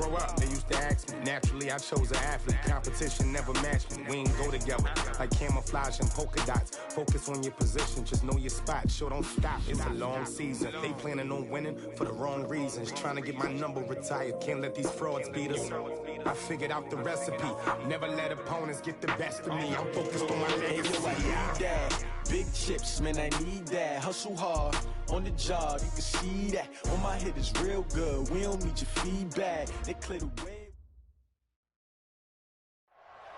grow up? They used to ask me. Naturally, I chose an athlete. Competition never matched me. We ain't go together. Like camouflage and polka dots. Focus on your position. Just know your spot. Sure, don't stop. It's a long season. They planning on winning for the wrong reasons. Trying to get my number retired. Can't let these frauds beat us. I figured out the recipe. Never let opponents get the best of me. I'm focused on my legacy. Big chips, man, I need that. Hustle hard on the job, you can see that. On my head is real good. We don't need your feedback. They clear the way.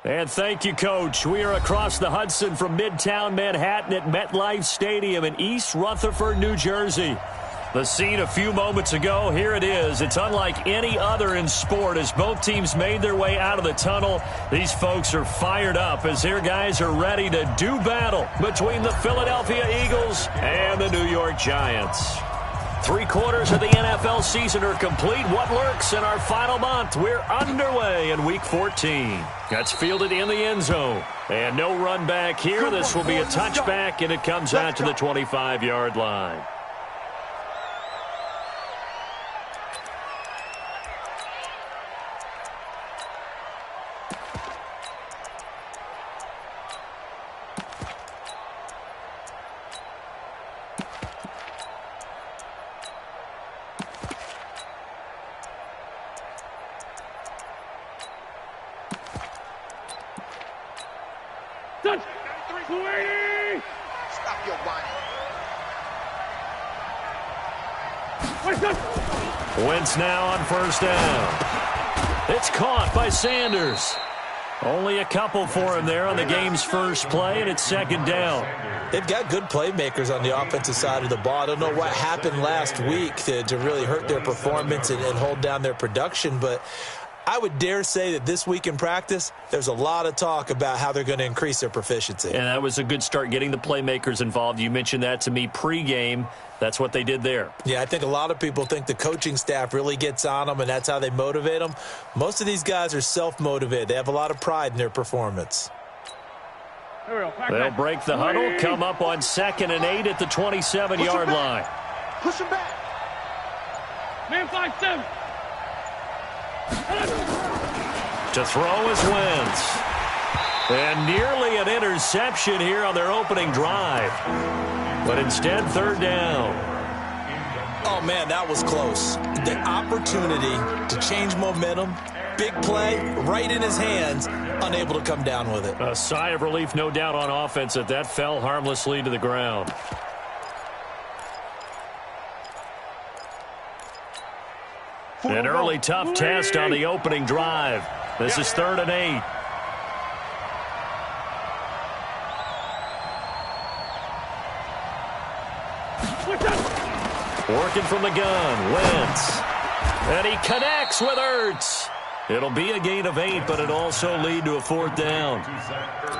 And thank you, Coach. We are across the Hudson from Midtown Manhattan at MetLife Stadium in East Rutherford, New Jersey. The scene a few moments ago, here it is. It's unlike any other in sport as both teams made their way out of the tunnel. These folks are fired up as their guys are ready to do battle between the Philadelphia Eagles and the New York Giants. 3/4 of the NFL season are complete. What lurks in our final month? We're underway in Week 14. That's fielded in the end zone. And no run back here. This will be a touchback, and it comes out to the 25-yard line. Stop your whining. Wentz now on first down. It's caught by Sanders. Only a couple for him there on the game's first play, and it's second down. They've got good playmakers on the offensive side of the ball. I don't know what happened last week to really hurt their performance and hold down their production, but I would dare say that this week in practice, there's a lot of talk about how they're going to increase their proficiency. And that was a good start getting the playmakers involved. You mentioned that to me pregame. That's what they did there. Yeah, I think a lot of people think the coaching staff really gets on them, and that's how they motivate them. Most of these guys are self-motivated. They have a lot of pride in their performance. They'll break the huddle, come up on 2nd and 8 at the 27-yard line. Push him back. Man 5-7. To throw is Wentz. And nearly an interception here on their opening drive. But instead, third down. Oh, man, that was close. The opportunity to change momentum, big play, right in his hands, unable to come down with it. A sigh of relief, no doubt, on offense that that fell harmlessly to the ground. An early tough test on the opening drive. This is 3rd and 8. Working from the gun, Wentz. And he connects with Ertz. It'll be a gain of 8, but it'll also lead to a 4th down.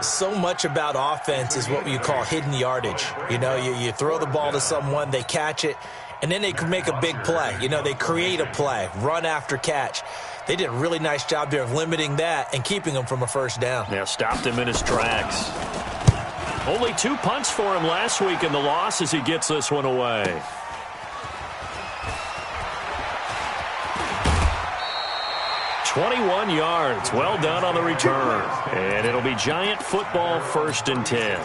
So much about offense is what you call hidden yardage. You know, you throw the ball to someone, they catch it, and then they can make a big play. You know, they create a play, run after catch. They did a really nice job there of limiting that and keeping him from a first down. Yeah, stopped him in his tracks. Only 2 punts for him last week in the loss as he gets this one away. "21 yards. Well done on the return. And it'll be Giant football, 1st and 10.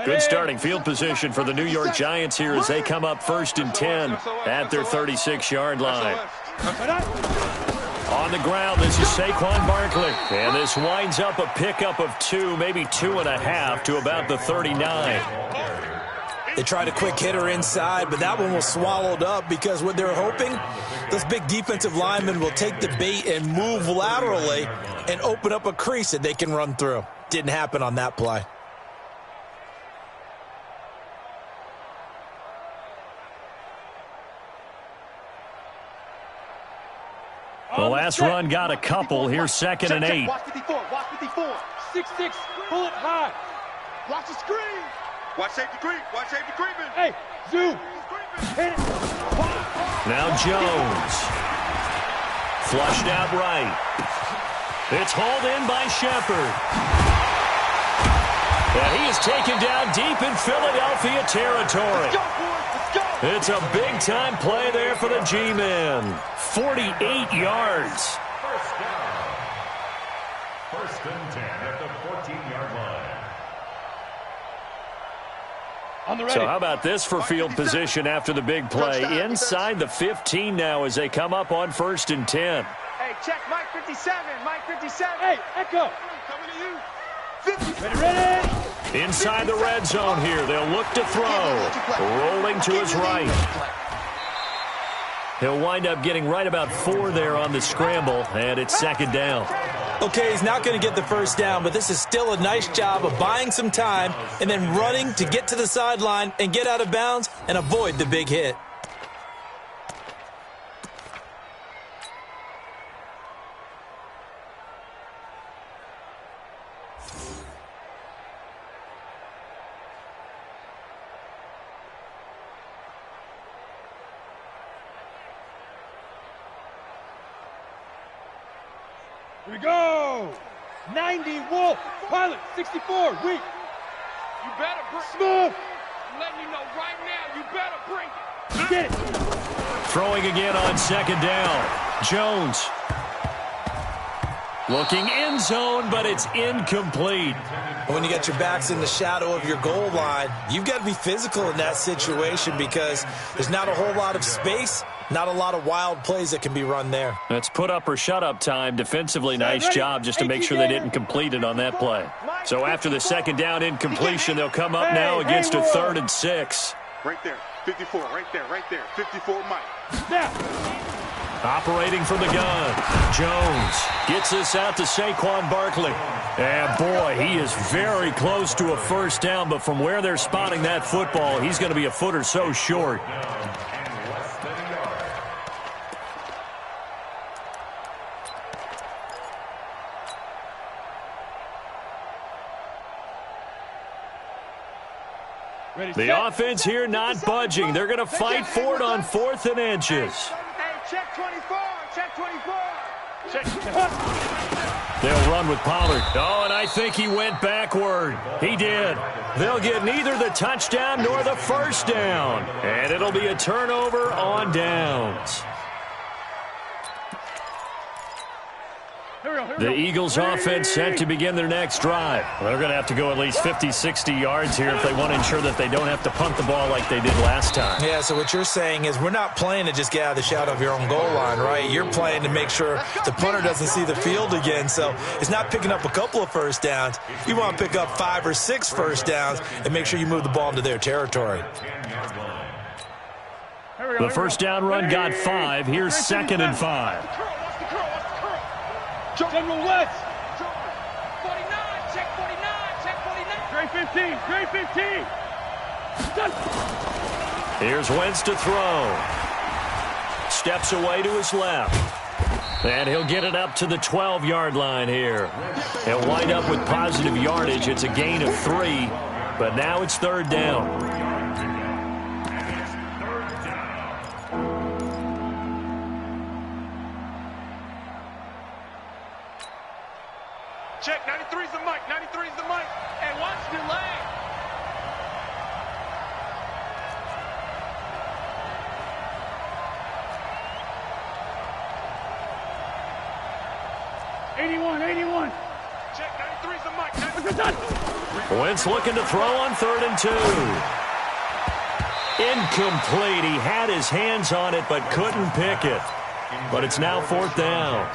Good starting field position for the New York Giants here as they come up 1st and 10 at their 36-yard line. On the ground, this is Saquon Barkley. And this winds up a pickup of 2, maybe 2.5 to about the 39. They tried a quick hitter inside, but that one was swallowed up because what they're hoping, those big defensive linemen will take the bait and move laterally and open up a crease that they can run through. Didn't happen on that play. The last run got a couple. Here's 2nd and 8. Watch 54. Watch 54. 6-6. Pull it high. Watch the screen. Watch safety creep. Watch safety creeping. Hey, zoom. Hit it. Now Jones. Flushed out right. It's hauled in by Shepard. And he is taken down deep in Philadelphia territory. Let's go, boys. Let's go. It's a big-time play there for the G-Men. 48 yards. First and 10 at the 14-yard line. So how about this for field position after the big play? Inside the 15 now as they come up on 1st and 10. Hey, check Mike 57. Mike 57. Hey, Echo. Coming to you. 50. Ready. Inside the red zone here. They'll look to throw. Rolling to his right. He'll wind up getting right about 4 there on the scramble, and it's 2nd down. Okay, he's not going to get the first down, but this is still a nice job of buying some time and then running to get to the sideline and get out of bounds and avoid the big hit. Here we go. 90 Wolf. Pilot 64. Weak. You better bring smooth. I'm letting you know right now. You better bring it. Get it. Throwing again on 2nd down. Jones. Looking end zone, but it's incomplete. When you get your backs in the shadow of your goal line, you've got to be physical in that situation because there's not a whole lot of space, not a lot of wild plays that can be run there. That's put up or shut up time. Defensively, nice job just to make sure they didn't complete it on that play. So after the 2nd down incompletion, they'll come up now against a 3rd and 6. Right there. 54. Right there. Right there. 54 Mike. Snap. Operating from the gun, Jones gets this out to Saquon Barkley. And boy, he is very close to a first down, but from where they're spotting that football, he's going to be a foot or so short. The offense here not budging. They're going to fight for it on 4th and inches. Check 24. Check 24. Check. They'll run with Pollard. Oh, and I think he went backward. He did. They'll get neither the touchdown nor the first down. And it'll be a turnover on downs. The Eagles offense set to begin their next drive. They're going to have to go at least 50, 60 yards here if they want to ensure that they don't have to punt the ball like they did last time. Yeah, so what you're saying is we're not playing to just get out of the shadow of your own goal line, right? You're playing to make sure the punter doesn't see the field again. So it's not picking up a couple of first downs. You want to pick up 5 or 6 first downs and make sure you move the ball into their territory. The first down run got 5. Here's 2nd and 5. General West. 49. Check 49. Check 49. Grade 15. Grade 15. Here's Wentz to throw. Steps away to his left. And he'll get it up to the 12-yard line here. He'll wind up with positive yardage. It's a gain of 3, but now it's 3rd down. Check, 93's the mic, 93's the mic. And watch the lane. '81. Check, 93's the mic. 93's Wentz looking to throw on 3rd and 2. Incomplete. He had his hands on it but couldn't pick it. But it's now 4th down.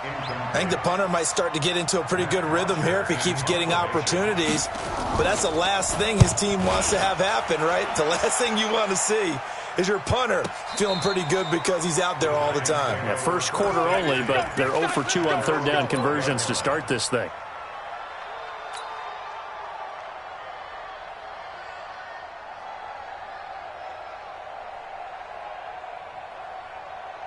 I think the punter might start to get into a pretty good rhythm here if he keeps getting opportunities. But that's the last thing his team wants to have happen, right? The last thing you want to see is your punter feeling pretty good because he's out there all the time. Yeah, first quarter only, but they're 0 for 2 on 3rd down conversions to start this thing.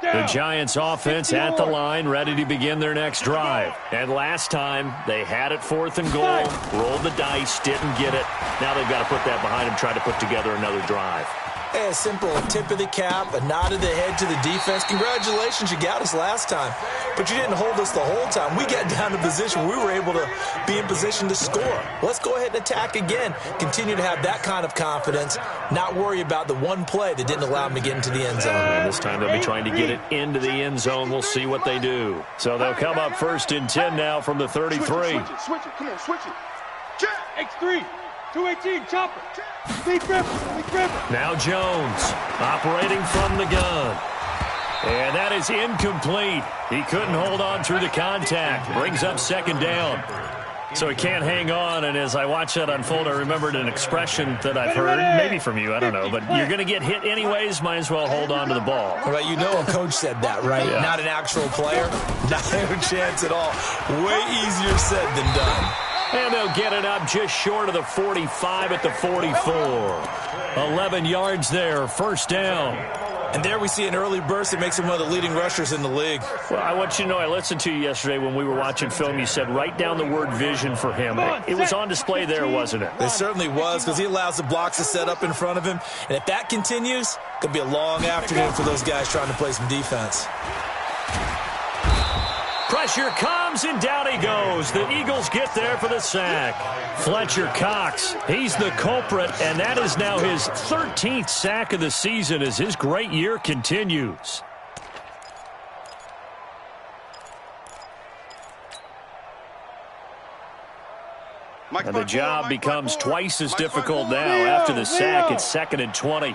The Giants offense at the line, ready to begin their next drive. And last time, they had it 4th and goal, rolled the dice, didn't get it. Now they've got to put that behind them, try to put together another drive. Hey, a simple tip of the cap, a nod of the head to the defense. Congratulations, you got us last time. But you didn't hold us the whole time. We got down to position. We were able to be in position to score. Let's go ahead and attack again. Continue to have that kind of confidence. Not worry about the one play that didn't allow them to get into the end zone. And this time they'll be trying to get it into the end zone. We'll see what they do. So they'll come up 1st and 10 now from the 33. Switch it. Come on, switch it. Check. X3. 218, chopper. Big gripper. Now Jones operating from the gun. And that is incomplete. He couldn't hold on through the contact. Brings up 2nd down. So he can't hang on, and as I watch that unfold, I remembered an expression that I've heard, maybe from you, I don't know, but you're going to get hit anyways, might as well hold on to the ball. Right, you know a coach said that, right? Yeah. Not an actual player. Not a chance at all. Way easier said than done. And they'll get it up just short of the 45 at the 44. 11 yards there, 1st down. And there we see an early burst that makes him one of the leading rushers in the league. Well, I want you to know, I listened to you yesterday when we were watching film. You said write down the word vision for him. It was on display there, wasn't it? It certainly was, because he allows the blocks to set up in front of him. And if that continues, it could be a long afternoon for those guys trying to play some defense. Pressure comes, and down he goes. The Eagles get there for the sack. Fletcher Cox, he's the culprit, and that is now his 13th sack of the season as his great year continues. And the job becomes twice as difficult now. After the sack, it's 2nd and 20.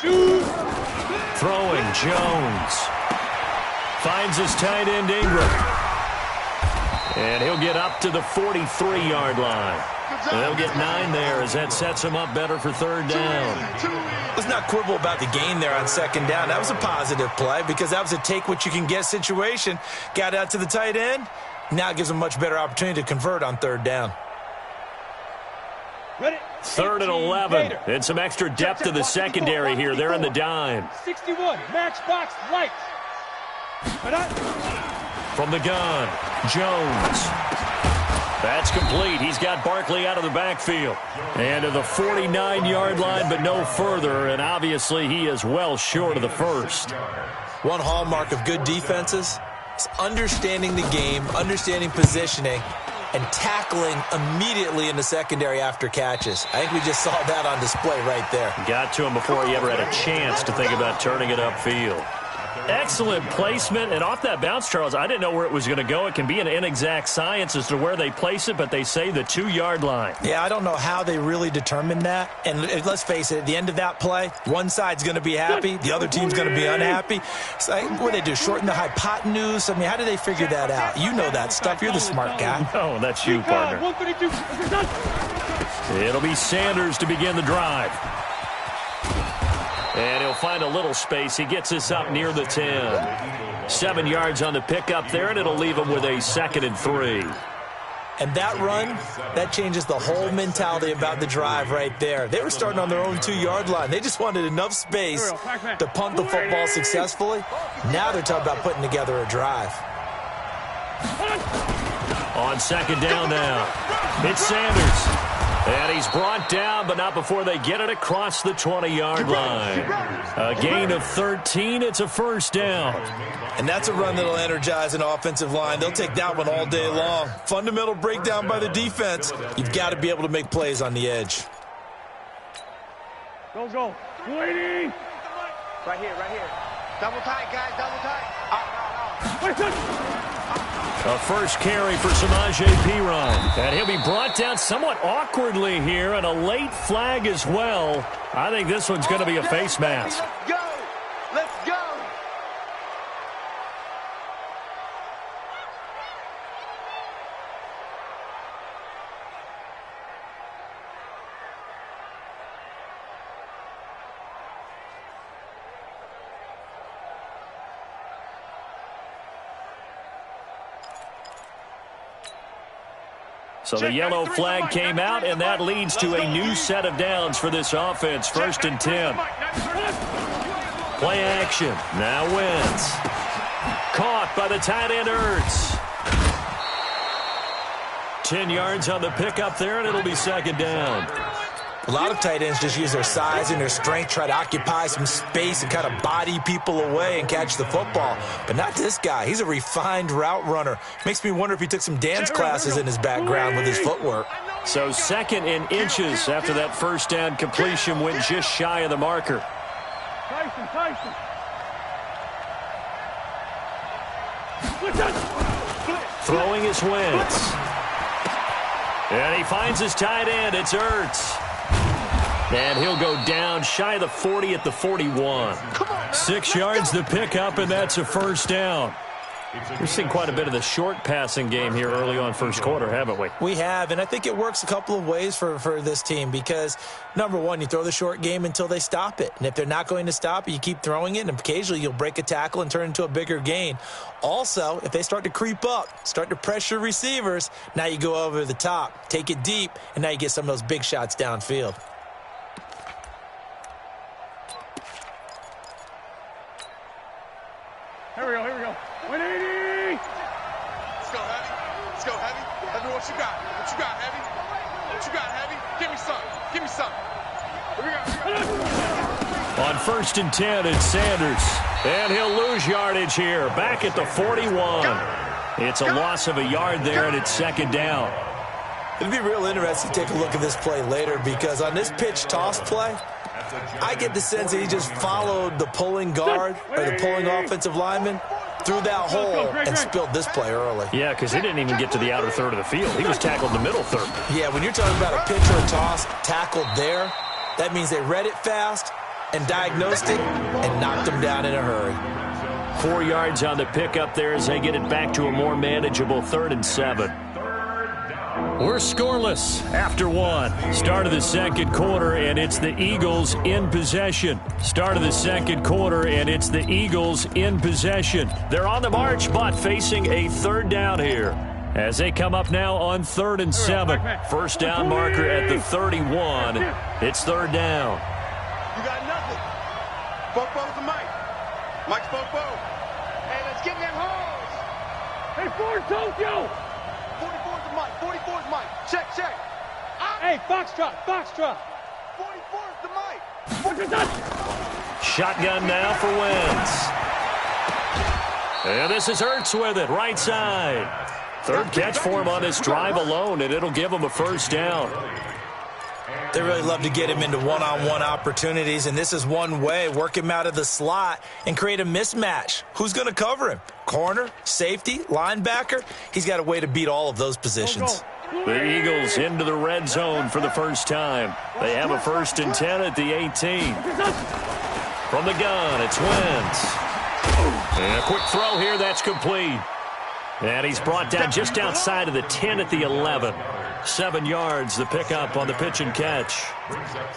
Kill. Throwing, Jones. Finds his tight end, Ingram. And he'll get up to the 43-yard line. And they'll get 9 there as that sets him up better for 3rd down. Let's not quibble about the gain there on 2nd down. That was a positive play because that was a take-what-you-can-get situation. Got out to the tight end. Now it gives him a much better opportunity to convert on 3rd down. 3rd and 11. And some extra depth to the secondary here. They're in the dime. 61, matchbox lights. From the gun, Jones. That's complete. He's got Barkley out of the backfield. And to the 49-yard line, but no further. And obviously he is well short of the 1st. One hallmark of good defenses is understanding the game, understanding positioning, and tackling immediately in the secondary after catches. I think we just saw that on display right there. Got to him before he ever had a chance to think about turning it upfield. Excellent placement, and off that bounce, Charles, I didn't know where it was going to go. It can be an inexact science as to where they place it, but they say the 2-yard line. Yeah, I don't know how they really determined that. And let's face it, at the end of that play, one side's going to be happy, the other team's going to be unhappy. So, what do they do, shorten the hypotenuse? I mean, how do they figure that out? You know that stuff. You're the smart guy. No, that's you, partner. It'll be Sanders to begin the drive. And he'll find a little space. He gets us up near the 10. 7 yards on the pickup there, and it'll leave him with a 2nd and 3. And that run, that changes the whole mentality about the drive right there. They were starting on their own 2-yard line. They just wanted enough space to punt the football successfully. Now they're talking about putting together a drive. On 2nd down now, it's Sanders. And he's brought down, but not before they get it across the 20-yard line. A gain of 13. It's a 1st down. And that's a run that'll energize an offensive line. They'll take that one all day long. Fundamental breakdown by the defense. You've got to be able to make plays on the edge. Go. Waiting. Right here. Double tight, guys, double tight. A first carry for Samaje Perine. And he'll be brought down somewhat awkwardly here, and a late flag as well. I think this one's going to be a face mask. Let's go. So the yellow flag came out, and that leads to a new set of downs for this offense. 1st and 10. Play action. Now Wentz. Caught by the tight end Ertz. 10 yards on the pickup there, and it'll be second down. A lot of tight ends just use their size and their strength, try to occupy some space and kind of body people away and catch the football. But not this guy. He's a refined route runner. Makes me wonder if he took some dance classes in his background with his footwork. So 2nd and inches after that first down completion, went just shy of the marker. Tyson. Throwing his Wentz. And he finds his tight end. It's Ertz. And he'll go down shy of the 40 at the 41. 6 yards the pickup, and that's a first down. We've seen quite a bit of the short passing game here early on first quarter, haven't we? We have, and I think it works a couple of ways for this team because, number one, you throw the short game until they stop it. And if they're not going to stop it, you keep throwing it, and occasionally you'll break a tackle and turn into a bigger gain. Also, if they start to creep up, start to pressure receivers, now you go over the top, take it deep, and now you get some of those big shots downfield. Here we go. 180! Let's go, Heavy. Heavy, what you got? Heavy? What you got, Heavy? Give me some. On 1st and 10, it's Sanders. And he'll lose yardage here. Back at the 41. It's a loss of a yard there, and it's second down. It'd be real interesting to take a look at this play later because on this pitch toss play, I get the sense that he just followed the pulling guard or the pulling offensive lineman through that hole and spilled this play early. Yeah, because he didn't even get to the outer third of the field. He was tackled in the middle third. Yeah, when you're talking about a pitch or a toss tackled there, that means they read it fast and diagnosed it and knocked him down in a hurry. 4 yards on the pickup there as they get it back to a more manageable 3rd and 7. We're scoreless after one. Start of the second quarter, and it's the Eagles in possession. Start of the second quarter, and it's the Eagles in possession. They're on the march, but facing a 3rd down here. As they come up now on 3rd and 7. First down marker at the 31. It's 3rd down. You got nothing. Bobo's the mic. Mike's Bobo. Hey, let's get in them holes. Hey, Ford Tokyo! 44's the mic. 44's the mic. Check. Hey, Foxtrot. 44's the mic. Shotgun now for Wentz. And this is Ertz with it, right side. 3rd catch for him on this drive alone, and it'll give him a first down. They really love to get him into one-on-one opportunities, and this is one way. Work him out of the slot and create a mismatch. Who's going to cover him? Corner, safety, linebacker? He's got a way to beat all of those positions. The Eagles into the red zone for the first time. They have a 1st and 10 at the 18. From the gun, it's Wentz. And a quick throw here, that's complete. And he's brought down just outside of the 10 at the 11. 7 yards, the pickup on the pitch and catch.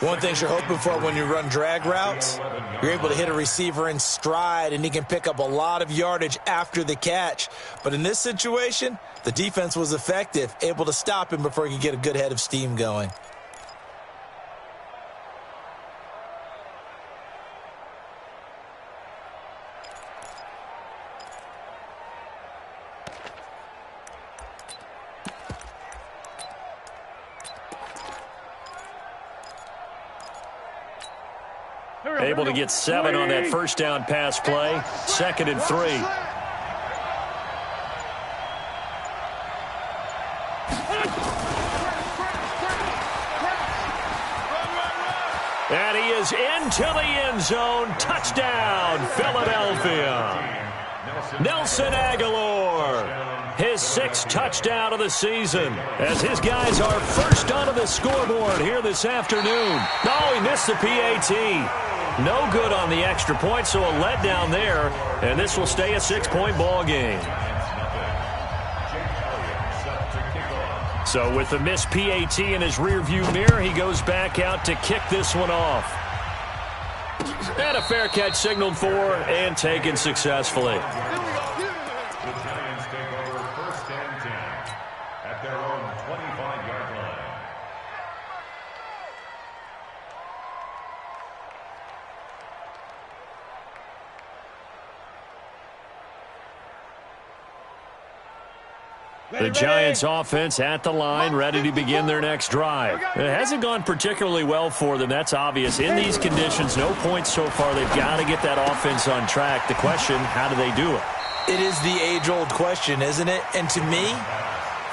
One thing you're hoping for when you run drag routes, you're able to hit a receiver in stride, and he can pick up a lot of yardage after the catch. But in this situation, the defense was effective, able to stop him before he could get a good head of steam going. Able to get 7 on that first down pass play. 2nd and 3. And he is into the end zone. Touchdown, Philadelphia. Nelson Agholor, his 6th touchdown of the season, as his guys are first onto the scoreboard here this afternoon. Oh, he missed the PAT. No good on the extra point, so a letdown there, and this will stay a 6-point ball game. So with the missed PAT in his rearview mirror, he goes back out to kick this one off. And a fair catch signaled for and taken successfully. The Giants take over 1st and 10 at their own 25-yard line. The Giants offense at the line, ready to begin their next drive. It hasn't gone particularly well for them, that's obvious. In these conditions, no points so far. They've got to get that offense on track. The question, how do they do it? It is the age-old question, isn't it? And to me,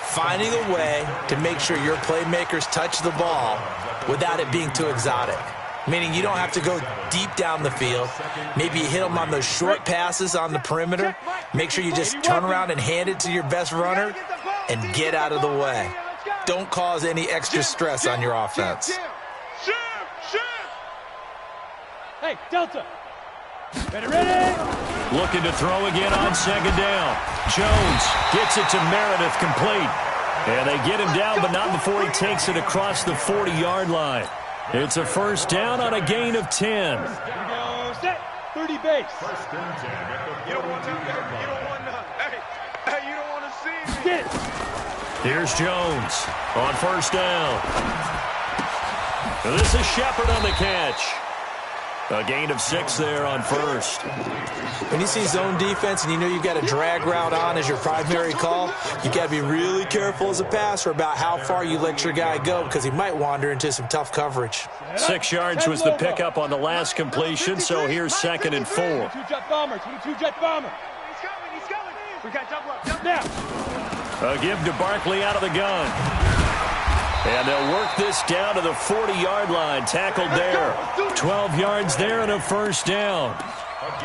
finding a way to make sure your playmakers touch the ball without it being too exotic. Meaning you don't have to go deep down the field. Maybe you hit them on those short passes on the perimeter. Make sure you just turn around and hand it to your best runner and get out of the way. Don't cause any extra stress on your offense. Hey, Delta. Ready? Looking to throw again on second down. Jones gets it to Meredith complete. And they get him down, but not before he takes it across the 40-yard line. It's a first down on a gain of 10. Here we go, set. 30 base. First and 10 at the 40-yard line. You don't want to see me. Get it. Here's Jones on first down. This is Shepard on the catch. A gain of 6 there on first. When you see zone defense and you know you've got a drag route on as your primary call, you got to be really careful as a passer about how far you let your guy go because he might wander into some tough coverage. 6 yards was the pickup on the last completion, so here's 2nd and 4. 22-jet bomber, 22-jet bomber. He's coming. We got double up. Jump now. A give to Barkley out of the gun. And they'll work this down to the 40-yard line. Tackled there. 12 yards there and a first down.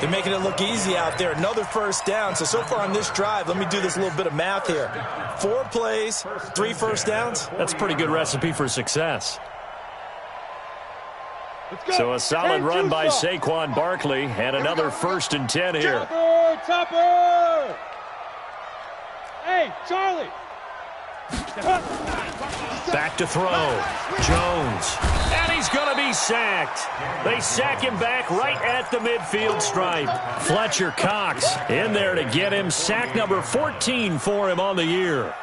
They're making it look easy out there. Another first down. So far on this drive, let me do this little bit of math here. 4 plays, 3 first downs. That's a pretty good recipe for success. So a solid run by Saquon Barkley and another 1st and 10 here. Topper! Hey, Charlie! Back to throw. Jones. And he's going to be sacked. They sack him back right at the midfield stripe. Fletcher Cox in there to get him. Sack number 14 for him on the year.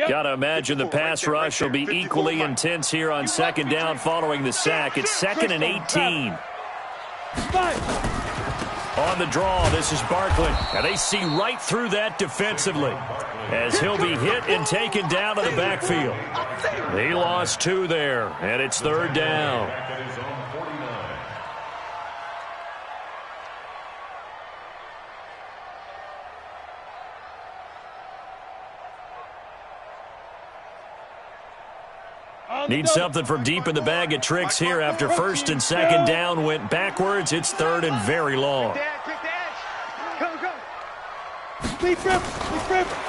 Got to imagine the pass rush will be equally intense here on second down following the sack. It's 2nd and 18. On the draw, this is Barkley. And they see right through that defensively as he'll be hit and taken down to the backfield. He lost 2 there, and it's 3rd down. Need something from deep in the bag of tricks here after 1st and 2nd down went backwards. It's 3rd and very long.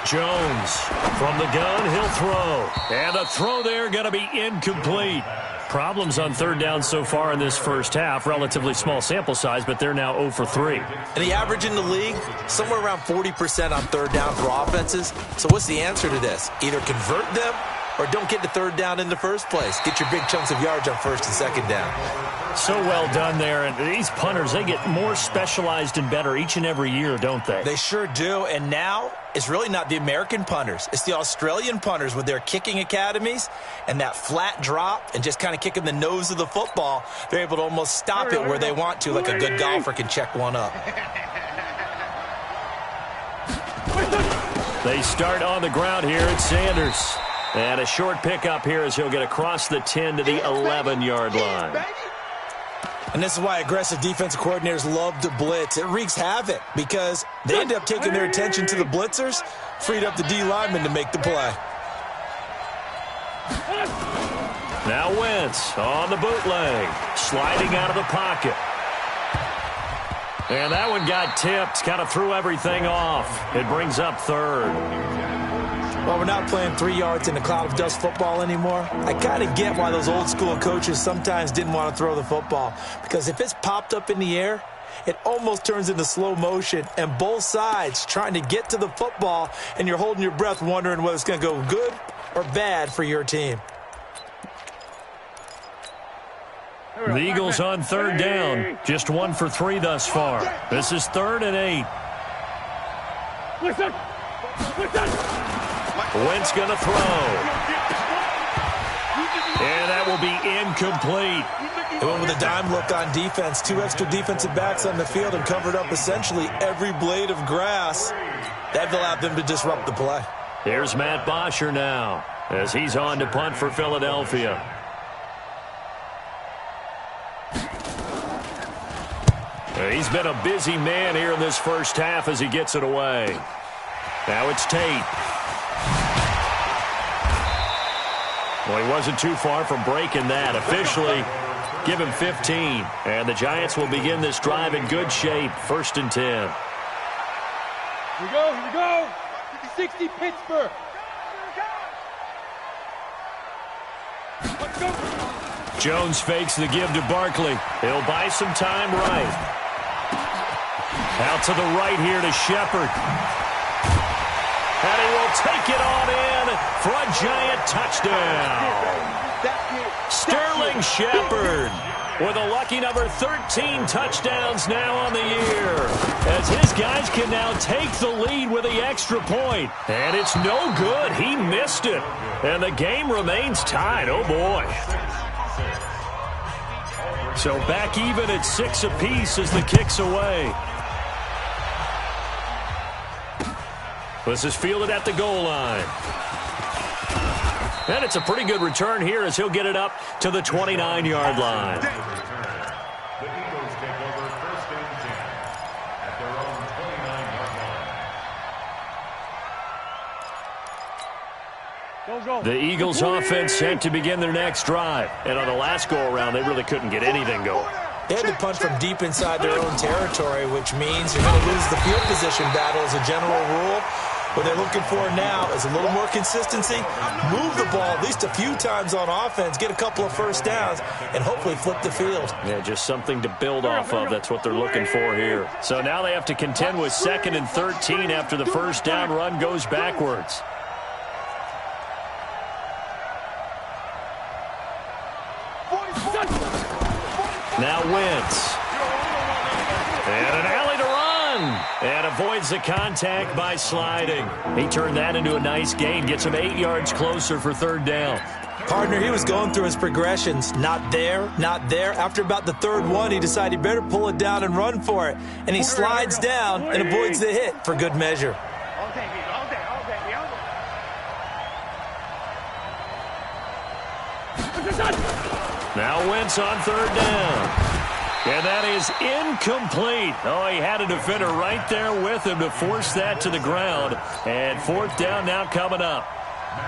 Jones from the gun, he'll throw. And the throw there going to be incomplete. Problems on 3rd down so far in this first half. Relatively small sample size, but they're now 0 for 3. And the average in the league, somewhere around 40% on 3rd down for offenses. So what's the answer to this? Either convert them or don't get to 3rd down in the first place. Get your big chunks of yards on 1st and 2nd down. So well done there. And these punters, they get more specialized and better each and every year, don't they? They sure do. And now it's really not the American punters. It's the Australian punters with their kicking academies and that flat drop and just kind of kicking the nose of the football. They're able to almost stop it where they want to, like a good golfer can check one up. They start on the ground here at Sanders. And a short pickup here as he'll get across the 10 to the 11-yard line. And this is why aggressive defensive coordinators love to blitz. It wreaks havoc because they end up taking their attention to the blitzers, freed up the D lineman to make the play. Now Wentz on the bootleg, sliding out of the pocket. And that one got tipped, kind of threw everything off. It brings up 3rd. Well, we're not playing 3 yards in a cloud of dust football anymore. I kind of get why those old school coaches sometimes didn't want to throw the football. Because if it's popped up in the air, it almost turns into slow motion. And both sides trying to get to the football, and you're holding your breath wondering whether it's going to go good or bad for your team. The Eagles on 3rd down. Just 1 for 3 thus far. This is 3rd and 8. Wentz going to throw. And that will be incomplete. They went with a dime look on defense. 2 extra defensive backs on the field and covered up essentially every blade of grass. That allowed them to disrupt the play. Here's Matt Bosher now as he's on to punt for Philadelphia. He's been a busy man here in this first half as he gets it away. Now it's Tate. Well, he wasn't too far from breaking that. Officially, give him 15. And the Giants will begin this drive in good shape. 1st and 10. Here we go, here we go. 60 Pittsburgh. Let's go. Jones fakes the give to Barkley. He'll buy some time right. Out to the right here to Shepard. And he will take it on in for a Giant touchdown. Sterling Shepard with a lucky number 13 touchdowns now on the year, as his guys can now take the lead with the extra point. And it's no good. He missed it. And the game remains tied. Oh, boy. So back even at 6 apiece as the kick's away. This is fielded at the goal line. And it's a pretty good return here as he'll get it up to the 29-yard line. The Eagles take over 1st and 10 at their own 29-yard line. The Eagles offense set to begin their next drive. And on the last go-around, they really couldn't get anything going. They had to punt from deep inside their own territory, which means you're going to lose the field position battle as a general rule. What they're looking for now is a little more consistency, move the ball at least a few times on offense, get a couple of first downs, and hopefully flip the field. Yeah, just something to build off of. That's what they're looking for here. So now they have to contend with 2nd and 13 after the first down run goes backwards. Now Wentz. And an alley to run. And avoids the contact by sliding. He turned that into a nice gain. Gets him 8 yards closer for 3rd down. Partner, he was going through his progressions. Not there, not there. After about the 3rd one, he decided he better pull it down and run for it. And he slides down and avoids the hit for good measure. Now Wentz on 3rd down. And that is incomplete. Oh, he had a defender right there with him to force that to the ground. And 4th down now coming up.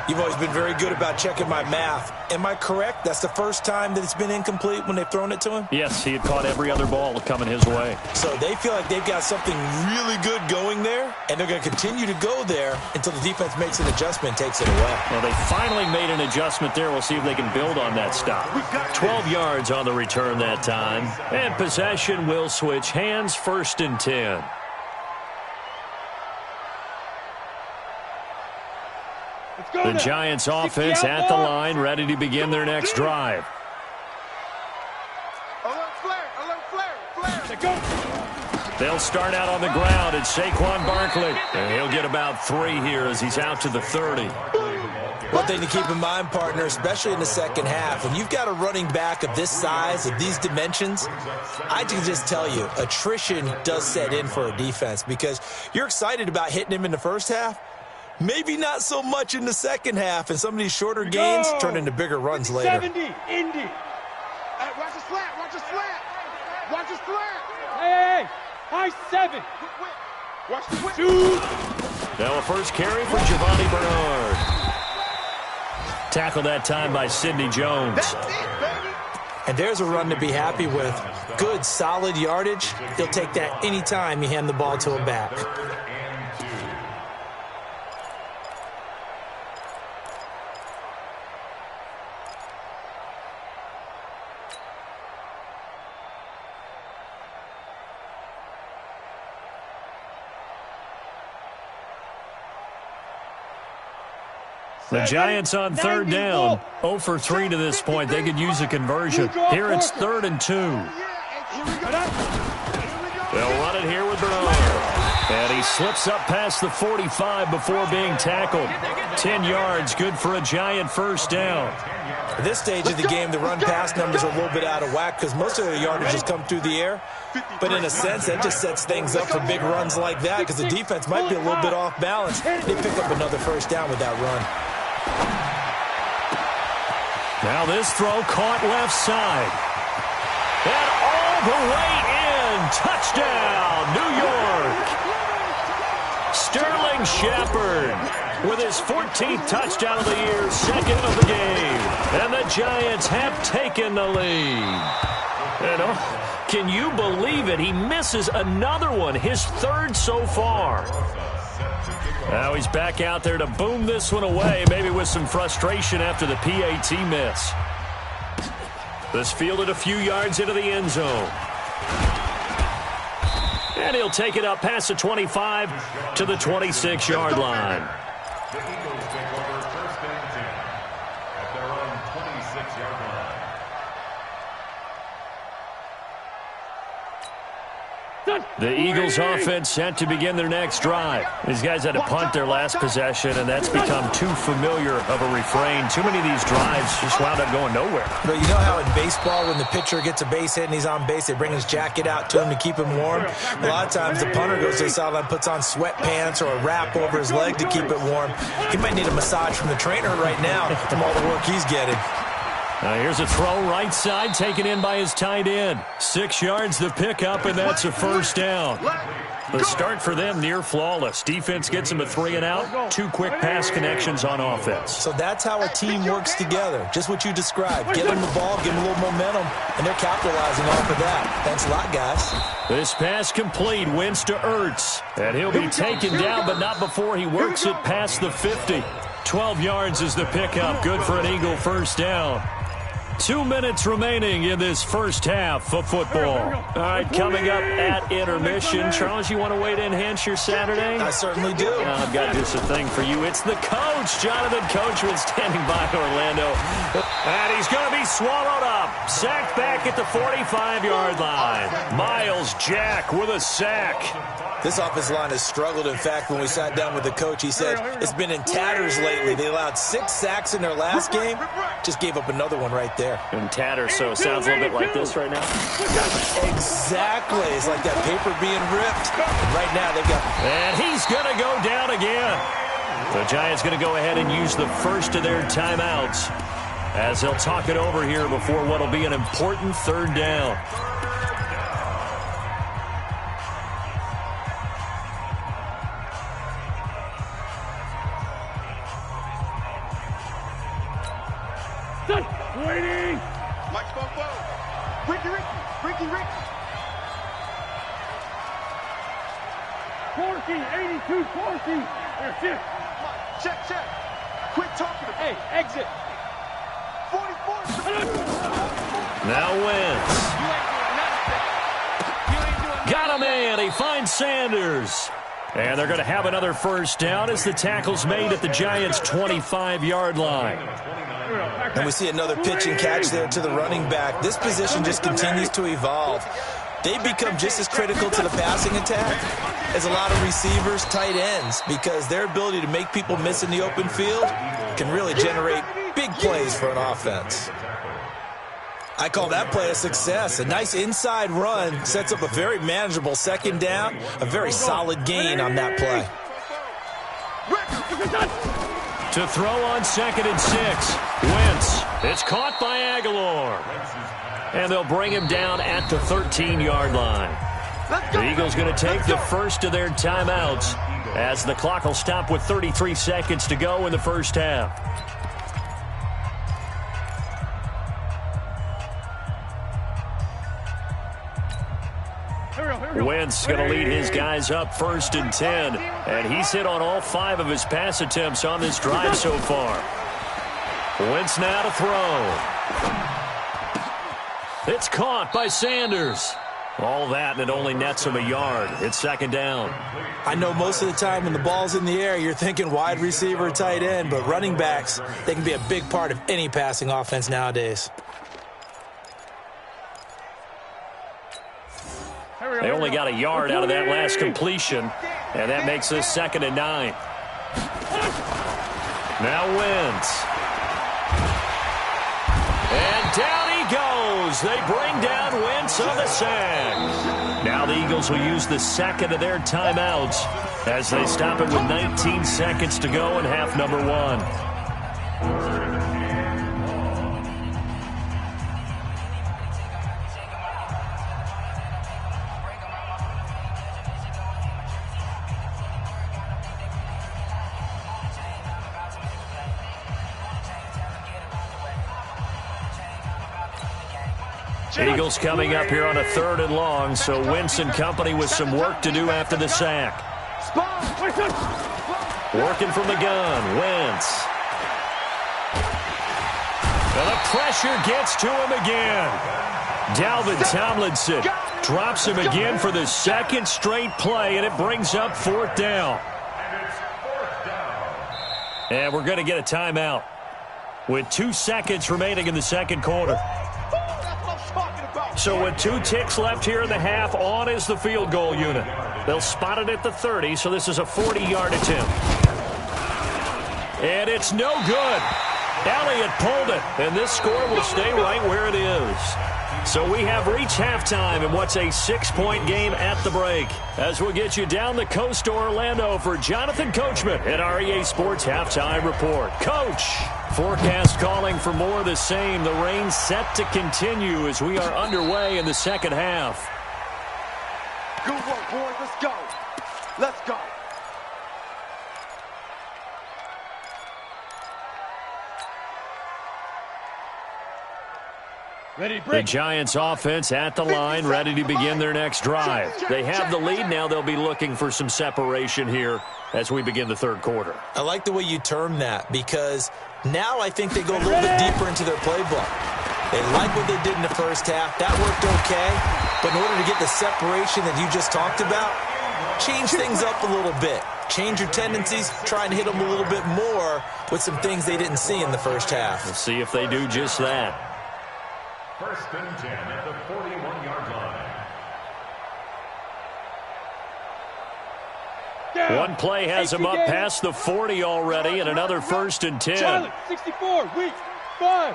You've always been very good about checking my math. Am I correct? That's the first time that it's been incomplete when they've thrown it to him? Yes, he had caught every other ball coming his way. So they feel like they've got something really good going there, and they're going to continue to go there until the defense makes an adjustment, takes it away. Well, they finally made an adjustment there. We'll see if they can build on that stop. 12 yards on the return that time. And possession will switch hands. 1st and 10. The Giants offense at the line, ready to begin their next drive. They'll start out on the ground. It's Saquon Barkley. And he'll get about 3 here as he's out to the 30. One thing to keep in mind, partner, especially in the second half, when you've got a running back of this size, of these dimensions, I can just tell you, attrition does set in for a defense because you're excited about hitting him in the first half. Maybe not so much in the second half, and some of these shorter gains turn into bigger runs later. 70, Indy. Hey, watch the slant, watch the slant. Watch the slant. Hey, high 7. Watch the whip. Shoot. Now a first carry for Giovanni Bernard. Tackled that time by Sidney Jones. That's it, baby. And there's a run to be happy with. Good, solid yardage. He'll take that anytime you hand the ball to him back. The Giants on 3rd down. 0 for 3 to this point. They could use a conversion. Here it's 3rd and 2. They'll run it here with Bernard. And he slips up past the 45 before being tackled. 10 yards, good for a Giant first down. At this stage of the game, the run-pass numbers are a little bit out of whack because most of their yardage has come through the air. But in a sense, that just sets things up for big runs like that because the defense might be a little bit off balance. They pick up another first down with that run. Now this throw caught left side. And all the way in. Touchdown, New York. Sterling Shepard with his 14th touchdown of the year, second of the game. And the Giants have taken the lead. And can you believe it? He misses another one, his third so far. Now he's back out there to boom this one away, maybe with some frustration after the PAT miss. This fielded a few yards into the end zone. And he'll take it up past the 25 to the 26-yard line. The Eagles take over first and 10 at their own 26-yard line. The Eagles offense set to begin their next drive. These guys had to punt their last possession, and that's become too familiar of a refrain. Too many of these drives just wound up going nowhere. But you know how in baseball, when the pitcher gets a base hit and he's on base, they bring his jacket out to him to keep him warm? A lot of times the punter goes to the sideline, puts on sweatpants or a wrap over his leg to keep it warm. He might need a massage from the trainer right now from all the work he's getting. Now here's a throw right side taken in by his tight end. 6 yards the pickup, and that's a first down. The start for them near flawless. Defense gets them a 3 and out. 2 quick pass connections on offense. So that's how a team works together. Just what you described. Give them the ball, give them a little momentum, and they're capitalizing off of that. Thanks a lot, guys. This pass complete. Wentz to Ertz. And he'll be taken down, but not before he works it past the 50. 12 yards is the pickup. Good for an Eagle first down. 2 minutes remaining in this first half of football. All right, coming up at intermission. Charles, you want to wait to enhance your Saturday? I certainly do. I've got just a thing for you. It's the coach, Jonathan Coachman, standing by Orlando. And he's going to be swallowed up. Sacked back at the 45-yard line. Miles Jack with a sack. This offensive line has struggled. In fact, when we sat down with the coach, he said it's been in tatters lately. They allowed 6 sacks in their last game. Just gave up another one right there. In tatters, so it sounds a little bit like this right now. Exactly. It's like that paper being ripped. And right now they've got... And he's going to go down again. The Giants going to go ahead and use the first of their timeouts as they'll talk it over here before what will be an important third down. Waiting. Mike Bobo. Ricky. 40, 82, 40. There, shit. Check. Quit talking to me. Hey, exit. 44. Now Wentz. Got a man. He finds Sanders. And they're going to have another first down as the tackle's made at the Giants' 25-yard line. And we see another pitch and catch there to the running back. This position just continues to evolve. They become just as critical to the passing attack as a lot of receivers, tight ends, because their ability to make people miss in the open field can really generate big plays for an offense. I call that play a success. A nice inside run sets up a very manageable second down, a very solid gain on that play. To throw on 2nd and 6. Wentz. It's caught by Aguilar. And they'll bring him down at the 13-yard line. The Eagles going to take the first of their timeouts as the clock will stop with 33 seconds to go in the first half. Wentz going to lead his guys up 1st and 10. And he's hit on all 5 of his pass attempts on this drive so far. Wentz now to throw. It's caught by Sanders. All that, and it only nets him a yard. It's 2nd down. I know most of the time when the ball's in the air, you're thinking wide receiver, tight end, but running backs, they can be a big part of any passing offense nowadays. They only got a yard out of that last completion, and that makes this 2nd and 9. Now Wentz. And down he goes. They bring down Wentz on the sack. Now the Eagles will use the second of their timeouts as they stop it with 19 seconds to go in half number 1. Eagles coming up here on a 3rd and long, so Wentz and company with some work to do after the sack. Working from the gun, Wentz. And the pressure gets to him again. Dalvin Tomlinson drops him again for the 2nd straight play, and it brings up 4th down. And we're going to get a timeout with 2 seconds remaining in the 2nd quarter. So with 2 ticks left here in the half, on is the field goal unit. They'll spot it at the 30, so this is a 40-yard attempt. And it's no good. Elliott pulled it, and this score will stay right where it is. So we have reached halftime in what's a 6-point game at the break. As we'll get you down the coast to Orlando for Jonathan Coachman at REA Sports Halftime Report. Coach, forecast calling for more of the same. The rain set to continue as we are underway in the 2nd half. Good work, boys. Let's go. Let's go. The Giants offense at the line, ready to begin their next drive. They have the lead. Now they'll be looking for some separation here as we begin the 3rd quarter. I like the way you term that, because now I think they go a little bit deeper into their playbook. They like what they did in the 1st half. That worked okay. But in order to get the separation that you just talked about, change things up a little bit. Change your tendencies, try and hit them a little bit more with some things they didn't see in the 1st half. We'll see if they do just that. 1st and 10 at the 41-yard line. One play has him up past the 40 already, and another 1st and 10. Charlie, 64, weak, 5.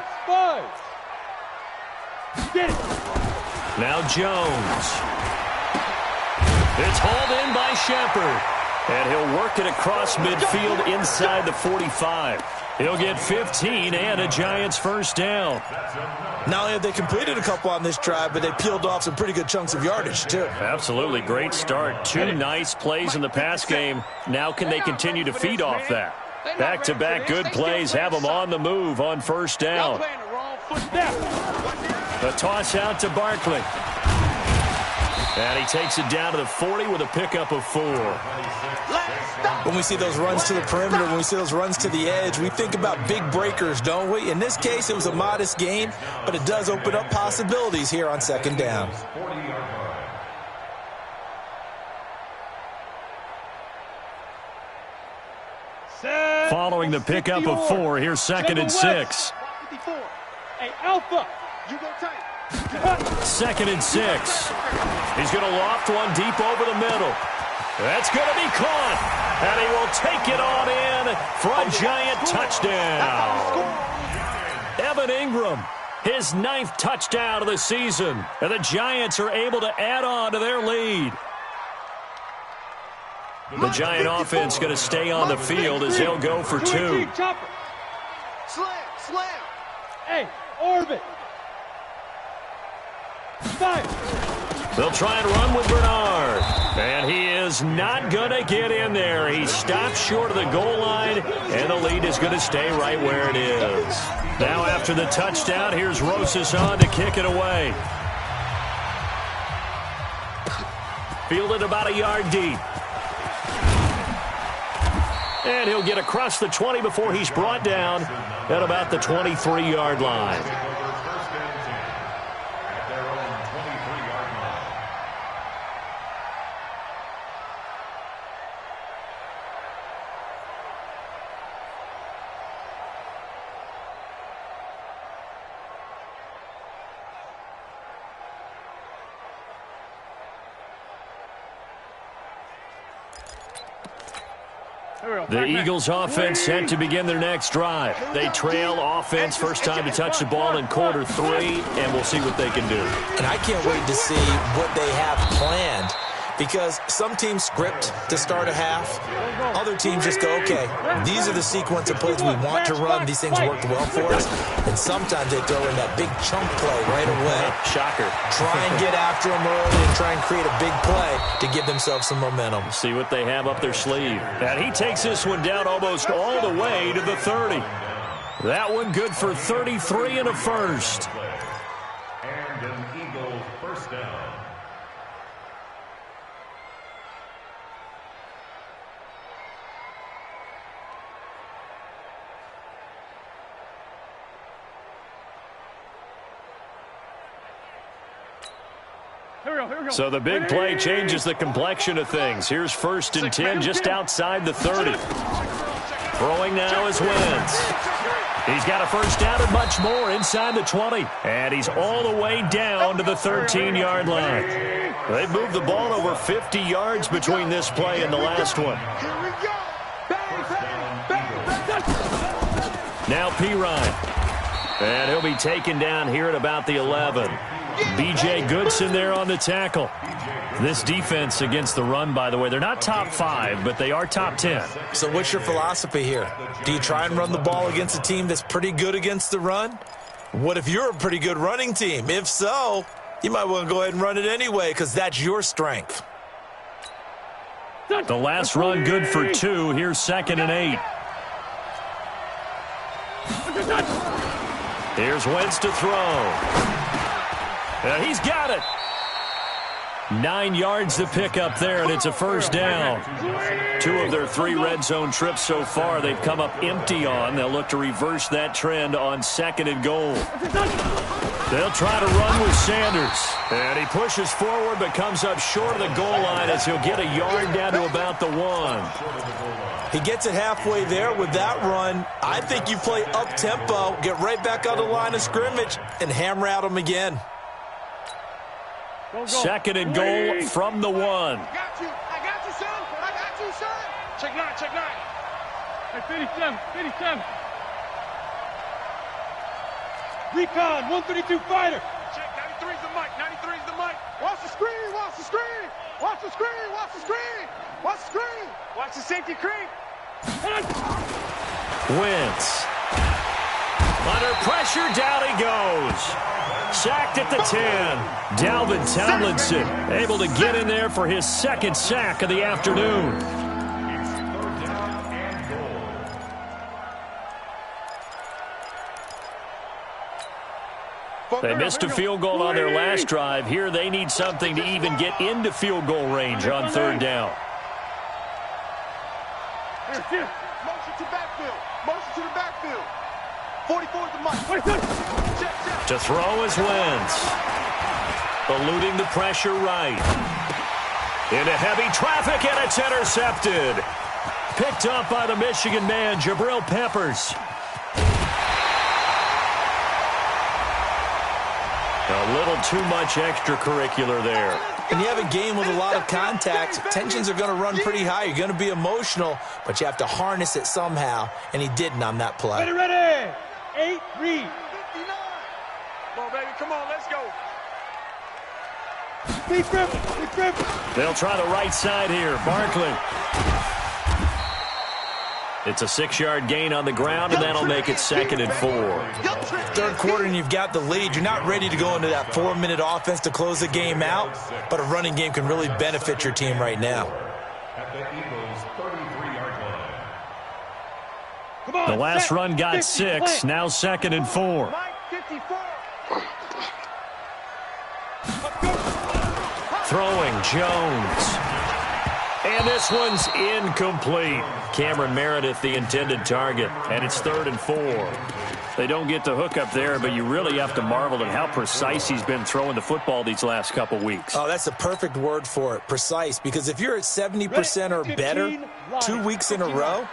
Get it. Now Jones. It's hauled in by Shepard, and he'll work it across midfield inside the 45. He'll get 15 and a Giants 1st down. Not only have they completed a couple on this drive, but they peeled off some pretty good chunks of yardage, too. Absolutely. Great start. 2 nice plays in the pass game. Now can they continue to feed off that? Back-to-back good plays have them on the move on 1st down. A toss out to Barkley. And he takes it down to the 40 with a pickup of 4. When we see those runs to the perimeter, when we see those runs to the edge, we think about big breakers, don't we? In this case, it was a modest gain, but it does open up possibilities here on 2nd down. Following the pickup of 4, here's 2nd and 6. Hey, Alpha, you go tight. 2nd and 6. He's going to loft one deep over the middle. That's going to be caught, and he will take it on in for a Giant touchdown. Evan Ingram, his 9th touchdown of the season, and the Giants are able to add on to their lead. The Giant offense going to stay on the field as they'll go for 2. Slam. Hey, Orbit. 5. They'll try and run with Bernard. And he is not going to get in there. He stopped short of the goal line, and the lead is going to stay right where it is. Now after the touchdown, here's Rosas on to kick it away. Fielded about a yard deep. And he'll get across the 20 before he's brought down at about the 23-yard line. The Eagles offense set to begin their next drive. They trail offense first time to touch the ball in quarter 3, and we'll see what they can do. And I can't wait to see what they have planned, because some teams script to start a half. Other teams just go, okay, these are the sequence of plays we want to run. These things worked well for us. And sometimes they throw in that big chunk play right away. Shocker. Try and get after them early and try and create a big play to give themselves some momentum. See what they have up their sleeve. And he takes this one down almost all the way to the 30. That one good for 33 and a first. And an Eagles first down. So the big play changes the complexion of things. Here's 1st and 10 just outside the 30. Throwing now is Wentz. He's got a first down and much more inside the 20. And he's all the way down to the 13-yard line. They've moved the ball over 50 yards between this play and the last one. Now Pirine. And he'll be taken down here at about the 11. B.J. Goodson there on the tackle. This defense against the run, by the way, they're not top 5, but they are top 10. So what's your philosophy here? Do you try and run the ball against a team that's pretty good against the run? What if you're a pretty good running team? If so, you might want to go ahead and run it anyway, because that's your strength. The last run good for 2. Here's 2nd and 8. Here's Wentz to throw. He's got it. 9 yards to pick up there, and it's a first down. 2 of their 3 red zone trips so far they've come up empty on. They'll look to reverse that trend on 2nd and goal. They'll try to run with Sanders. And he pushes forward but comes up short of the goal line as he'll get a yard down to about the 1. He gets it halfway there with that run. I think you play up-tempo, get right back on the line of scrimmage, and hammer at him again. 2nd and goal from the 1. I got you, son. I got you, son. Check 9, check 9. Hey, 57. Recon, 132 fighter. Check 93's the mic, 93's the mic. Watch the screen, watch the screen. Watch the screen, watch the screen. Watch the screen. Watch the safety creep. Wentz. Under pressure, down he goes. Sacked at the 10. Dalvin Tomlinson able to get in there for his 2nd sack of the afternoon. They missed a field goal on their last drive. Here they need something to even get into field goal range on 3rd down. Motion to backfield. Motion to the backfield. 44 is the mic. Check. To throw is Wentz. Eluding the pressure right. Into heavy traffic, and it's intercepted. Picked up by the Michigan man, Jabril Peppers. A little too much extracurricular there. When you have a game with a lot of contact, tensions are going to run pretty high. You're going to be emotional, but you have to harness it somehow, and he didn't on that play. Ready. 8, read. 59. Come on, baby. Come on, let's go. Big grip. They'll try the right side here. Barkley. It's a 6-yard gain on the ground, and that'll make it 2nd and 4. 3rd quarter, and you've got the lead. You're not ready to go into that 4-minute offense to close the game out, but a running game can really benefit your team right now. At the Eagles' 33-yard line. The last run got 6, now 2nd and 4. Throwing Jones. And this one's incomplete. Cameron Meredith, the intended target, and it's 3rd and 4. They don't get the hook up there, but you really have to marvel at how precise he's been throwing the football these last couple weeks. Oh, that's a perfect word for it, precise, because if you're at 70% or better 2 weeks in a row,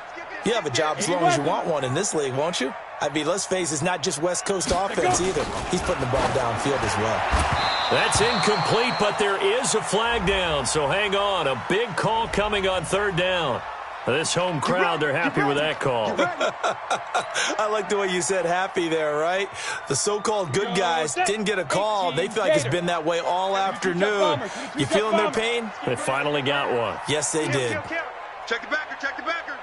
you have a job as long as you want one in this league, won't you? I mean, let's face it, it's not just West Coast offense either. He's putting the ball downfield as well. That's incomplete, but there is a flag down, so hang on. A big call coming on 3rd down. This home crowd, they're happy with that call. I like the way you said happy there, right? The so-called good guys didn't get a call. They feel like it's been that way all afternoon. You feeling their pain? They finally got one. Yes, they did. Check the backer, check the backer.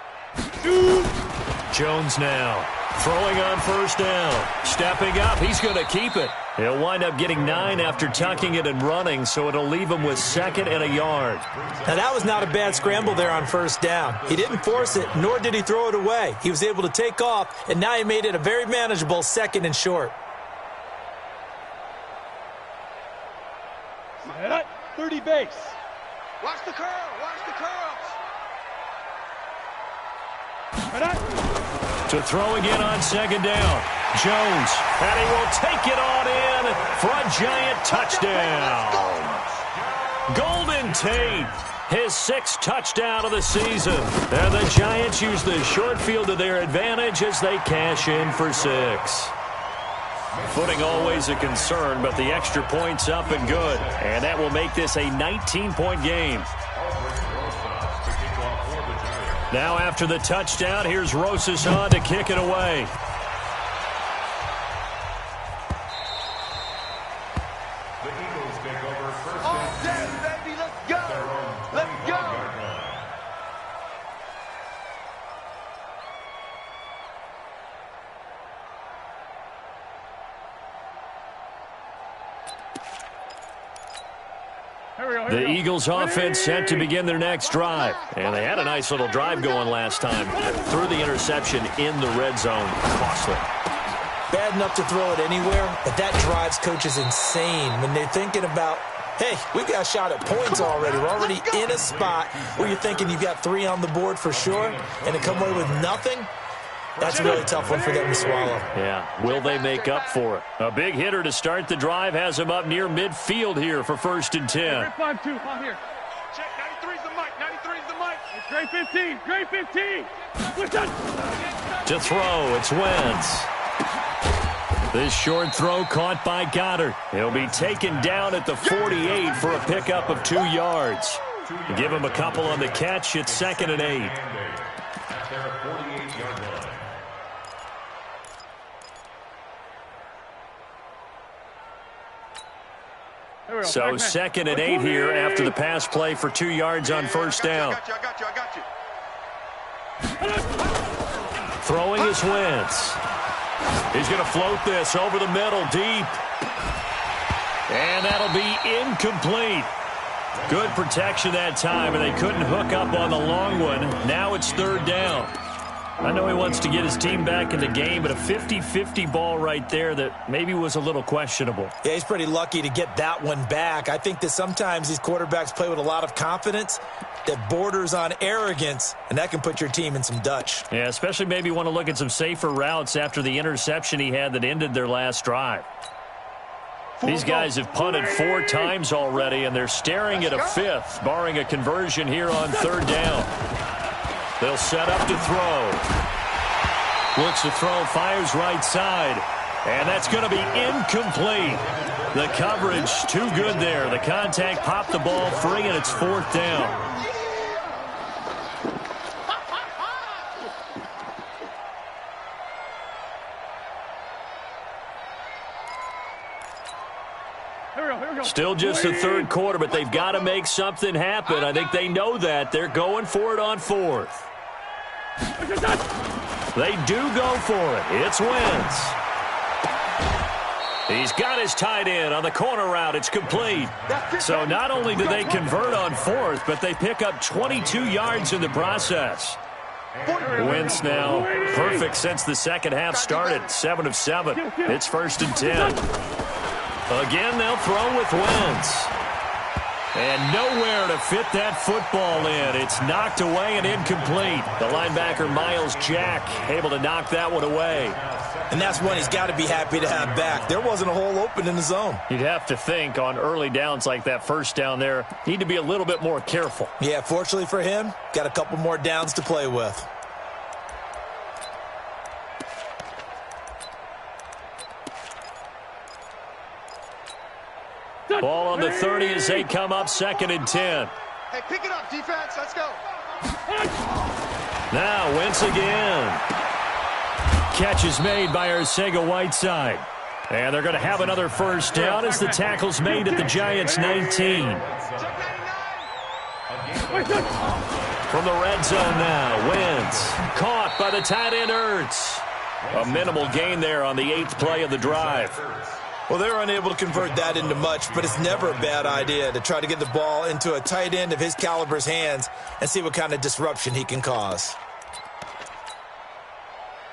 Jones now throwing on first down. Stepping up, he's going to keep it. He'll wind up getting 9 after tucking it and running, so it'll leave him with 2nd and a yard. Now, that was not a bad scramble there on first down. He didn't force it, nor did he throw it away. He was able to take off, and now he made it a very manageable 2nd and short. 30 base. Watch the curl, watch the curls. To throw again on 2nd down. Jones, and he will take it on in for a giant touchdown. Golden Tate, his 6th touchdown of the season. And the Giants use the short field to their advantage as they cash in for 6. Footing always a concern, but the extra point's up and good. And that will make this a 19-point game. Now after the touchdown, here's Rosas on to kick it away. The Eagles take over first All and day, 10. baby, let's go. Their own Let's go. 25-yard line. The Eagles offense set to begin their next drive. And they had a nice little drive going last time. Threw the interception in the red zone. Costly. Bad enough to throw it anywhere, but that drives coaches insane when they're thinking about, hey, we got a shot at points already. We're already in a spot where you're thinking you've got 3 on the board for sure, and to come away with nothing, that's a really tough one for them to swallow. Yeah, will they make up for it? A big hitter to start the drive has him up near midfield here for 1st and 10. 5-2, on here. Check, 93's the mic, 93's the mic. Great 15, great 15. To throw, it's Wentz. This short throw caught by Goddard. He'll be taken down at the 48 for a pickup of 2 yards. Give him a couple on the catch. It's 2nd and 8. At their 48-yard line. So 2nd and 8 here after the pass play for 2 yards on first down. I got you. Throwing is Wentz. He's going to float this over the middle deep. And that'll be incomplete. Good protection that time, and they couldn't hook up on the long one. Now it's 3rd down. I know he wants to get his team back in the game, but a 50-50 ball right there that maybe was a little questionable. Yeah, he's pretty lucky to get that one back. I think that sometimes these quarterbacks play with a lot of confidence that borders on arrogance, and that can put your team in some Dutch. Yeah, especially maybe want to look at some safer routes after the interception he had that ended their last drive. These guys have punted 4 times already, and they're staring at a 5th, barring a conversion here on 3rd down. They'll set up to throw. Looks to throw, fires right side. And that's going to be incomplete. The coverage too good there. The contact popped the ball free, and it's 4th down. Still just the 3rd quarter, but they've got to make something happen. I think they know that. They're going for it on 4th. They do go for it. It's Wentz. He's got his tight end on the corner route. It's complete. So not only do they convert on 4th, but they pick up 22 yards in the process. Wentz now perfect since the second half started. 7 of 7. It's 1st and 10. Again, they'll throw with Wentz. And nowhere to fit that football in. It's knocked away and incomplete. The linebacker, Miles Jack, able to knock that one away. And that's one he's got to be happy to have back. There wasn't a hole open in the zone. You'd have to think on early downs like that first down there, need to be a little bit more careful. Yeah, fortunately for him, got a couple more downs to play with. Ball on the 30 as they come up 2nd and 10. Hey, pick it up, defense. Let's go. Now Wentz again. Catch is made by Arcega-Whiteside. And they're going to have another first down as the tackle's made at the Giants' 19. From the red zone now, Wentz caught by the tight end Ertz. A minimal gain there on the 8th play of the drive. Well, they're unable to convert that into much, but it's never a bad idea to try to get the ball into a tight end of his caliber's hands and see what kind of disruption he can cause.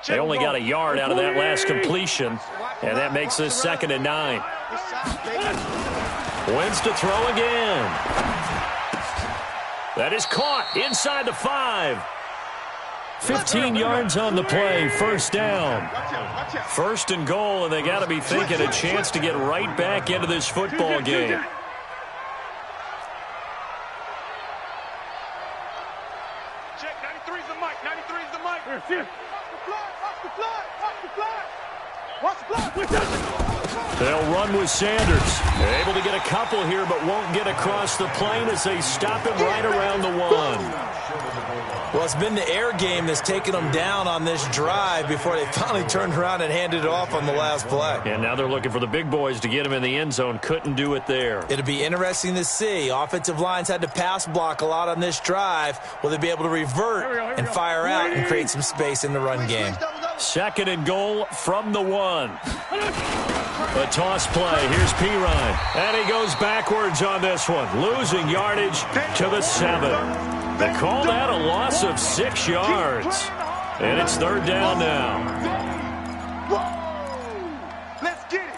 They only got a yard out of that last completion, and that makes this 2nd and 9. Wentz to throw again. That is caught inside the 5. 15 yards on the play, first down. 1st and goal, and they got to be thinking a chance to get right back into this football game. Check, 93's the mic, 93's the mic. Here. Watch the fly. They'll run with Sanders. They're able to get a couple here, but won't get across the plane as they stop him right around the 1. Well, it's been the air game that's taken them down on this drive before they finally turned around and handed it off on the last play. And now they're looking for the big boys to get him in the end zone. Couldn't do it there. It'll be interesting to see. Offensive lines had to pass block a lot on this drive. Will they be able to revert and fire out and create some space in the run game? 2nd and goal from the 1. A toss play. Here's Pirine. And he goes backwards on this one, losing yardage to the 7. They call that a loss of 6 yards. And it's 3rd down now. Let's get it.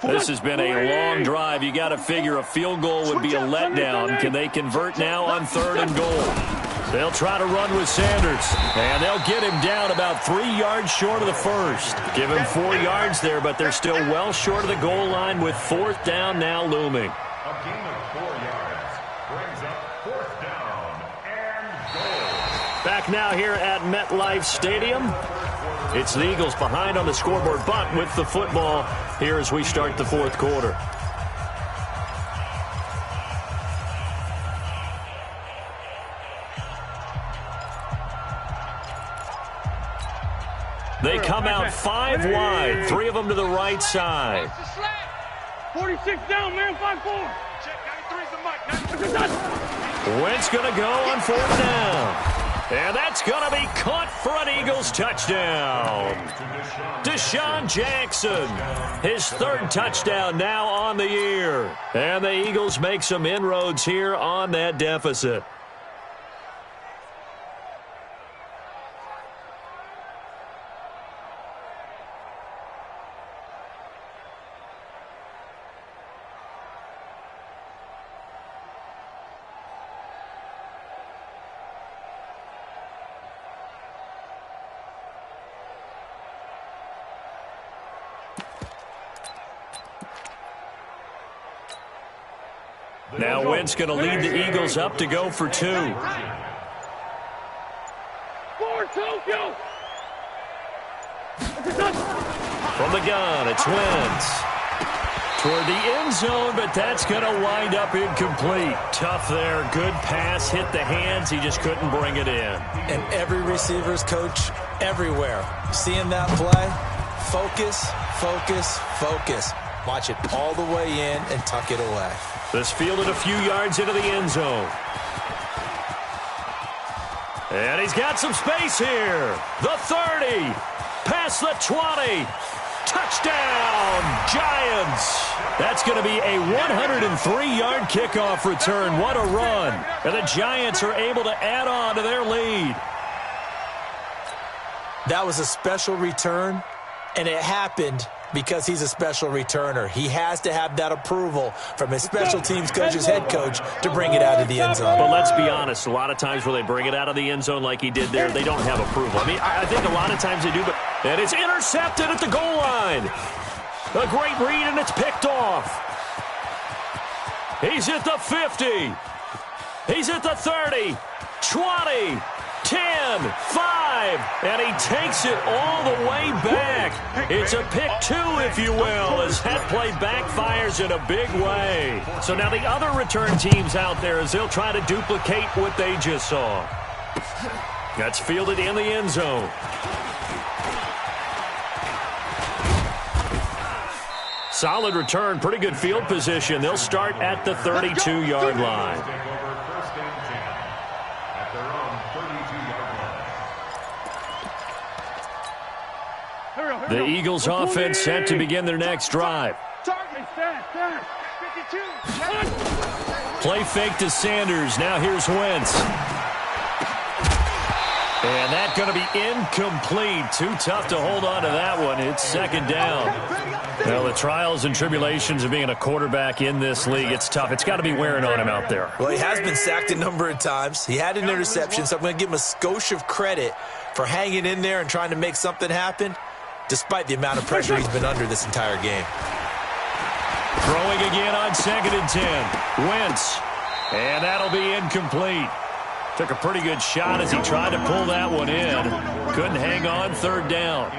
This has been a long drive. You got to figure a field goal would be a letdown. Can they convert now on 3rd and goal? They'll try to run with Sanders, and they'll get him down about 3 yards short of the 1st. Give him 4 yards there, but they're still well short of the goal line with 4th down now looming. A gain of 4 yards brings up 4th down and goal. Back now here at MetLife Stadium. It's the Eagles behind on the scoreboard, but with the football here as we start the 4th quarter. They come out 5 wide, 3 of them to the right side. 46 down, man, 5-4. Check, 93's the mic. Wentz going to go on 4th down. And that's going to be caught for an Eagles touchdown. Deshaun Jackson, his 3rd touchdown now on the year. And the Eagles make some inroads here on that deficit. Now Wentz going to lead the Eagles up to go for 2. For Tokyo. From the gun, it's Wentz. Toward the end zone, but that's going to wind up incomplete. Tough there. Good pass. Hit the hands. He just couldn't bring it in. And every receiver's coach everywhere. Seeing that play, focus, focus, focus. Watch it all the way in and tuck it away. This fielded a few yards into the end zone. And he's got some space here. The 30. Past the 20. Touchdown, Giants. That's going to be a 103-yard kickoff return. What a run. And the Giants are able to add on to their lead. That was a special return, and it happened because he's a special returner. He has to have that approval from his special teams coach, his head coach, to bring it out of the end zone. But let's be honest, a lot of times where they bring it out of the end zone like he did there, they don't have approval. I mean, I think a lot of times they do, but and it's intercepted at the goal line. A great read, and it's picked off. He's at the 50. He's at the 30, 20, 10, 5, and he takes it all the way back. It's a pick 2, if you will, as that play backfires in a big way. So now the other return teams out there, as they'll try to duplicate what they just saw. That's fielded in the end zone. Solid return, pretty good field position. They'll start at the 32-yard line. The Eagles offense set to begin their next drive. Play fake to Sanders. Now here's Wentz. And that's going to be incomplete. Too tough to hold on to that one. It's second down. Well, the trials and tribulations of being a quarterback in this league, it's tough. It's got to be wearing on him out there. Well, he has been sacked a number of times. He had an interception, so I'm going to give him a skosh of credit for hanging in there and trying to make something happen, despite the amount of pressure he's been under this entire game. Throwing again on 2nd and 10. Wentz. And that'll be incomplete. Took a pretty good shot as he tried to pull that one in. Couldn't hang on, 3rd down.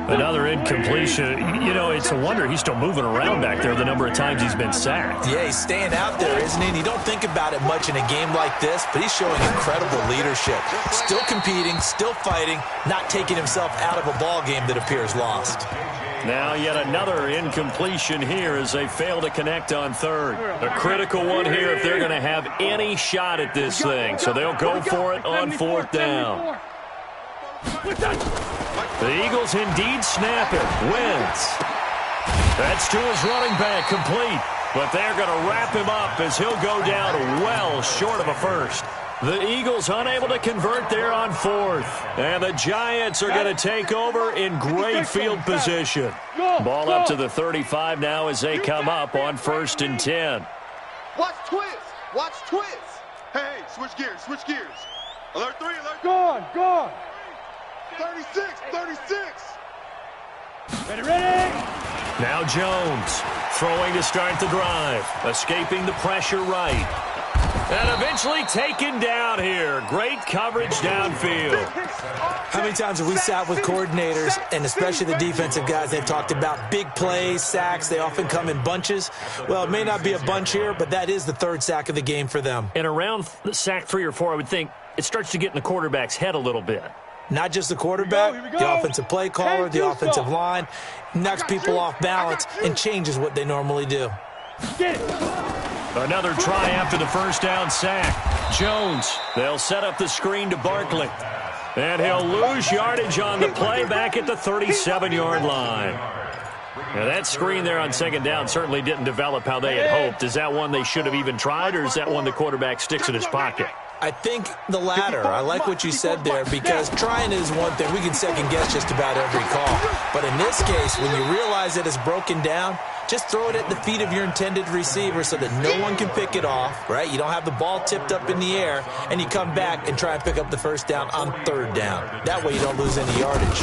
Another incompletion. You know, it's a wonder he's still moving around back there the number of times he's been sacked. Yeah, he's staying out there, isn't he? And you don't think about it much in a game like this, but he's showing incredible leadership. Still competing, still fighting, not taking himself out of a ball game that appears lost. Now yet another incompletion here as they fail to connect on 3rd. A critical one here if they're going to have any shot at this thing. So they'll go for it on 4th down. The Eagles indeed snap it. Wentz. That's to his running back, complete. But they're going to wrap him up as he'll go down well short of a first. The Eagles unable to convert there on 4th. And the Giants are going to take over in great field position. Ball up to the 35 now as they come up on 1st and 10. Watch twist. Watch twist. Hey, switch gears. Switch gears. Alert 3. Alert. Gone. 36. 36. Ready. Now Jones throwing to start the drive. Escaping the pressure right. And eventually taken down here. Great coverage downfield. How many times have we sat with coordinators, and especially the defensive guys, they've talked about big plays, sacks. They often come in bunches. Well, it may not be a bunch here, but that is the 3rd sack of the game for them. And around sack 3 or 4, I would think it starts to get in the quarterback's head a little bit. Not just the quarterback, the offensive play caller, the offensive line, knocks people off balance and changes what they normally do. Get it. Another try after the first down sack. Jones, they'll set up the screen to Barkley. And he'll lose yardage on the play back at the 37-yard line. Now that screen there on 2nd down certainly didn't develop how they had hoped. Is that one they should have even tried, or is that one the quarterback sticks in his pocket? I think the latter. I like what you said there, because trying is one thing. We can second guess just about every call. But in this case, when you realize that it's broken down, just throw it at the feet of your intended receiver so that no one can pick it off, right? You don't have the ball tipped up in the air, and you come back and try and pick up the 1st down on 3rd down. That way you don't lose any yardage.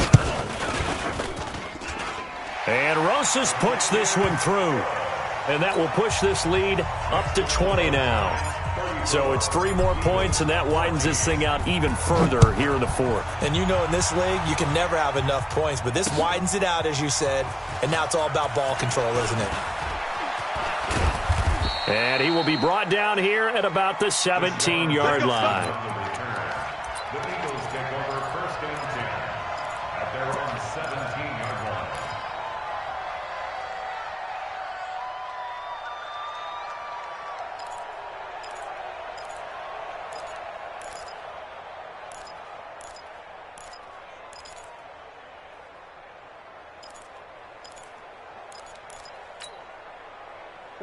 And Rosas puts this one through. And that will push this lead up to 20 now. So it's 3 more points, and that widens this thing out even further here in the 4th. And you know in this league, you can never have enough points, but this widens it out, as you said, and now it's all about ball control, isn't it? And he will be brought down here at about the 17-yard line. The Eagles take over 1st and 10 at their own 17-yard line.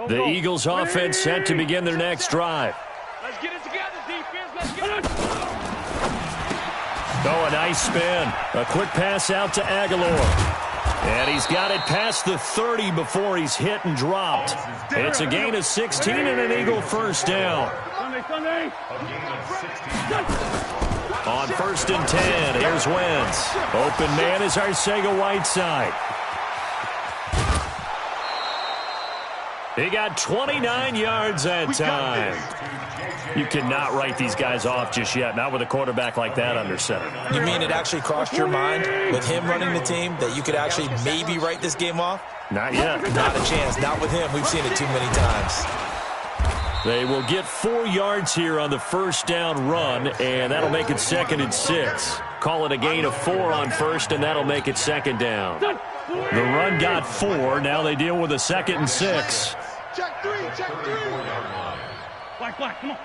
The Eagles offense set to begin their next drive. Let's get it together, defense. Let's get it. Oh, a nice spin. A quick pass out to Aguilar. And he's got it past the 30 before he's hit and dropped. It's a gain of 16 and an Eagle 1st down. Sunday. On 1st and 10, here's Wentz. Open man is Arcega-Whiteside. He got 29 yards that time. You cannot write these guys off just yet, not with a quarterback like that under center. You mean it actually crossed your mind with him running the team that you could actually maybe write this game off? Not yet. Not a chance. Not with him. We've seen it too many times. They will get 4 yards here on the first down run, and that'll make it 2nd and 6. Call it a gain of 4 on first, and that'll make it 2nd down. The run got 4. Now they deal with a 2nd and 6. Check 3, check 3. Black, come on.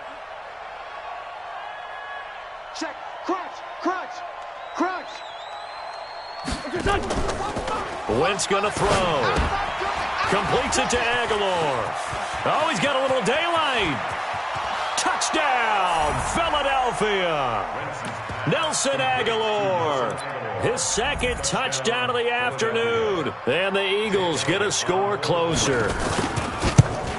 Check, crunch. Wentz gonna throw. Completes it to Aguilar. Oh, he's got a little daylight. Touchdown, Philadelphia. Nelson Aguilar. His 2nd touchdown of the afternoon. And the Eagles get a score closer.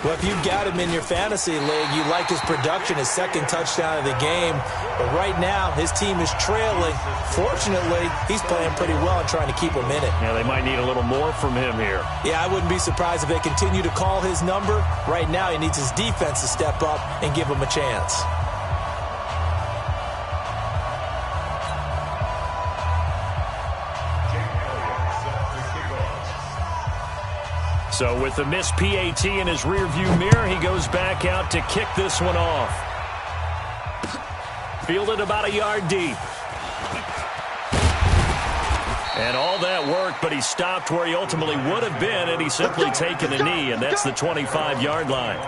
Well, if you've got him in your fantasy league, you like his production, his 2nd touchdown of the game. But right now, his team is trailing. Fortunately, he's playing pretty well and trying to keep him in it. Yeah, they might need a little more from him here. Yeah, I wouldn't be surprised if they continue to call his number. Right now, he needs his defense to step up and give him a chance. So with the missed PAT in his rearview mirror, he goes back out to kick this one off. Fielded about a yard deep. And all that work, but he stopped where he ultimately would have been, and he's simply taken a knee, and that's the 25-yard line.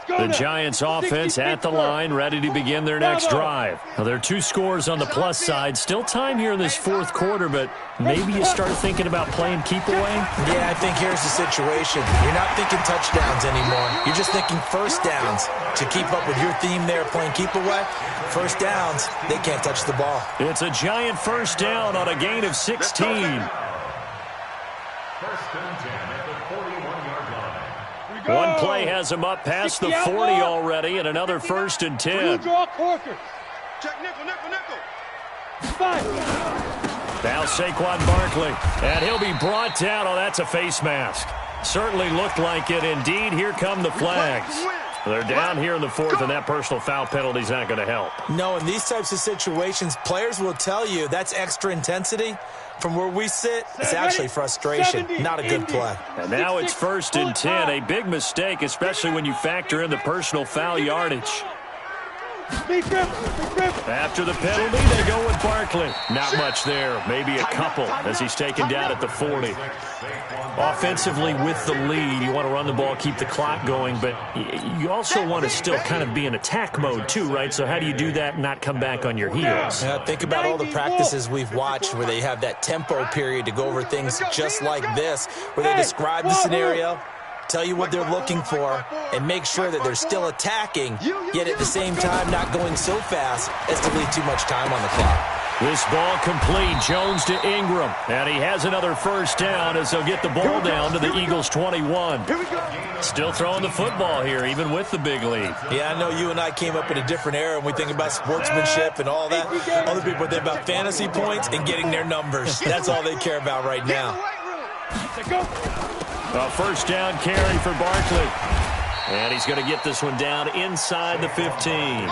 The Giants offense at the line, ready to begin their next drive. Now, there are 2 scores on the plus side. Still time here in this 4th quarter, but maybe you start thinking about playing keep away? Yeah, I think here's the situation. You're not thinking touchdowns anymore. You're just thinking first downs. To keep up with your theme there, playing keep away, first downs, they can't touch the ball. It's a Giant first down on a gain of 16. 1st and 10 at the 41-yard line. One play has him up past the 40 already, and another 1st and 10. Check nickel. Now Saquon Barkley, and he'll be brought down. Oh, that's a face mask. Certainly looked like it. Indeed, here come the flags. They're down here in the 4th, and that personal foul penalty is not going to help. No, in these types of situations, players will tell you that's extra intensity. From where we sit, it's actually frustration, not a good play. And now it's 1st and 10, a big mistake, especially when you factor in the personal foul yardage. After the penalty, they go with Barkley. Not much there, maybe a couple as he's taken down at the 40. Offensively with the lead, you want to run the ball, keep the clock going, but you also want to still kind of be in attack mode too, right? So how do you do that and not come back on your heels? Yeah, think about all the practices we've watched where they have that tempo period to go over things just like this, where they describe the scenario, tell you what they're looking for, and make sure that they're still attacking, yet at the same time not going so fast as to leave too much time on the clock. This ball complete. Jones to Ingram. And he has another first down as they'll get the ball down to the Eagles' 21. Still throwing the football here, even with the big lead. Yeah, I know you and I came up in a different era and we think about sportsmanship and all that. Other people think about fantasy points and getting their numbers. That's all they care about right now. A first down carry for Barkley. And he's going to get this one down inside the 15.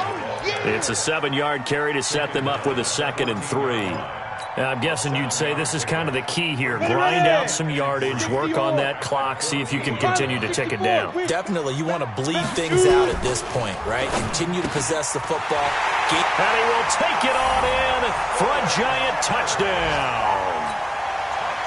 It's a 7-yard carry to set them up with a 2nd and 3. I'm guessing you'd say this is kind of the key here. Grind out some yardage, work on that clock, see if you can continue to tick it down. Definitely. You want to bleed things out at this point, right? Continue to possess the football. And he will take it on in for a Giant touchdown.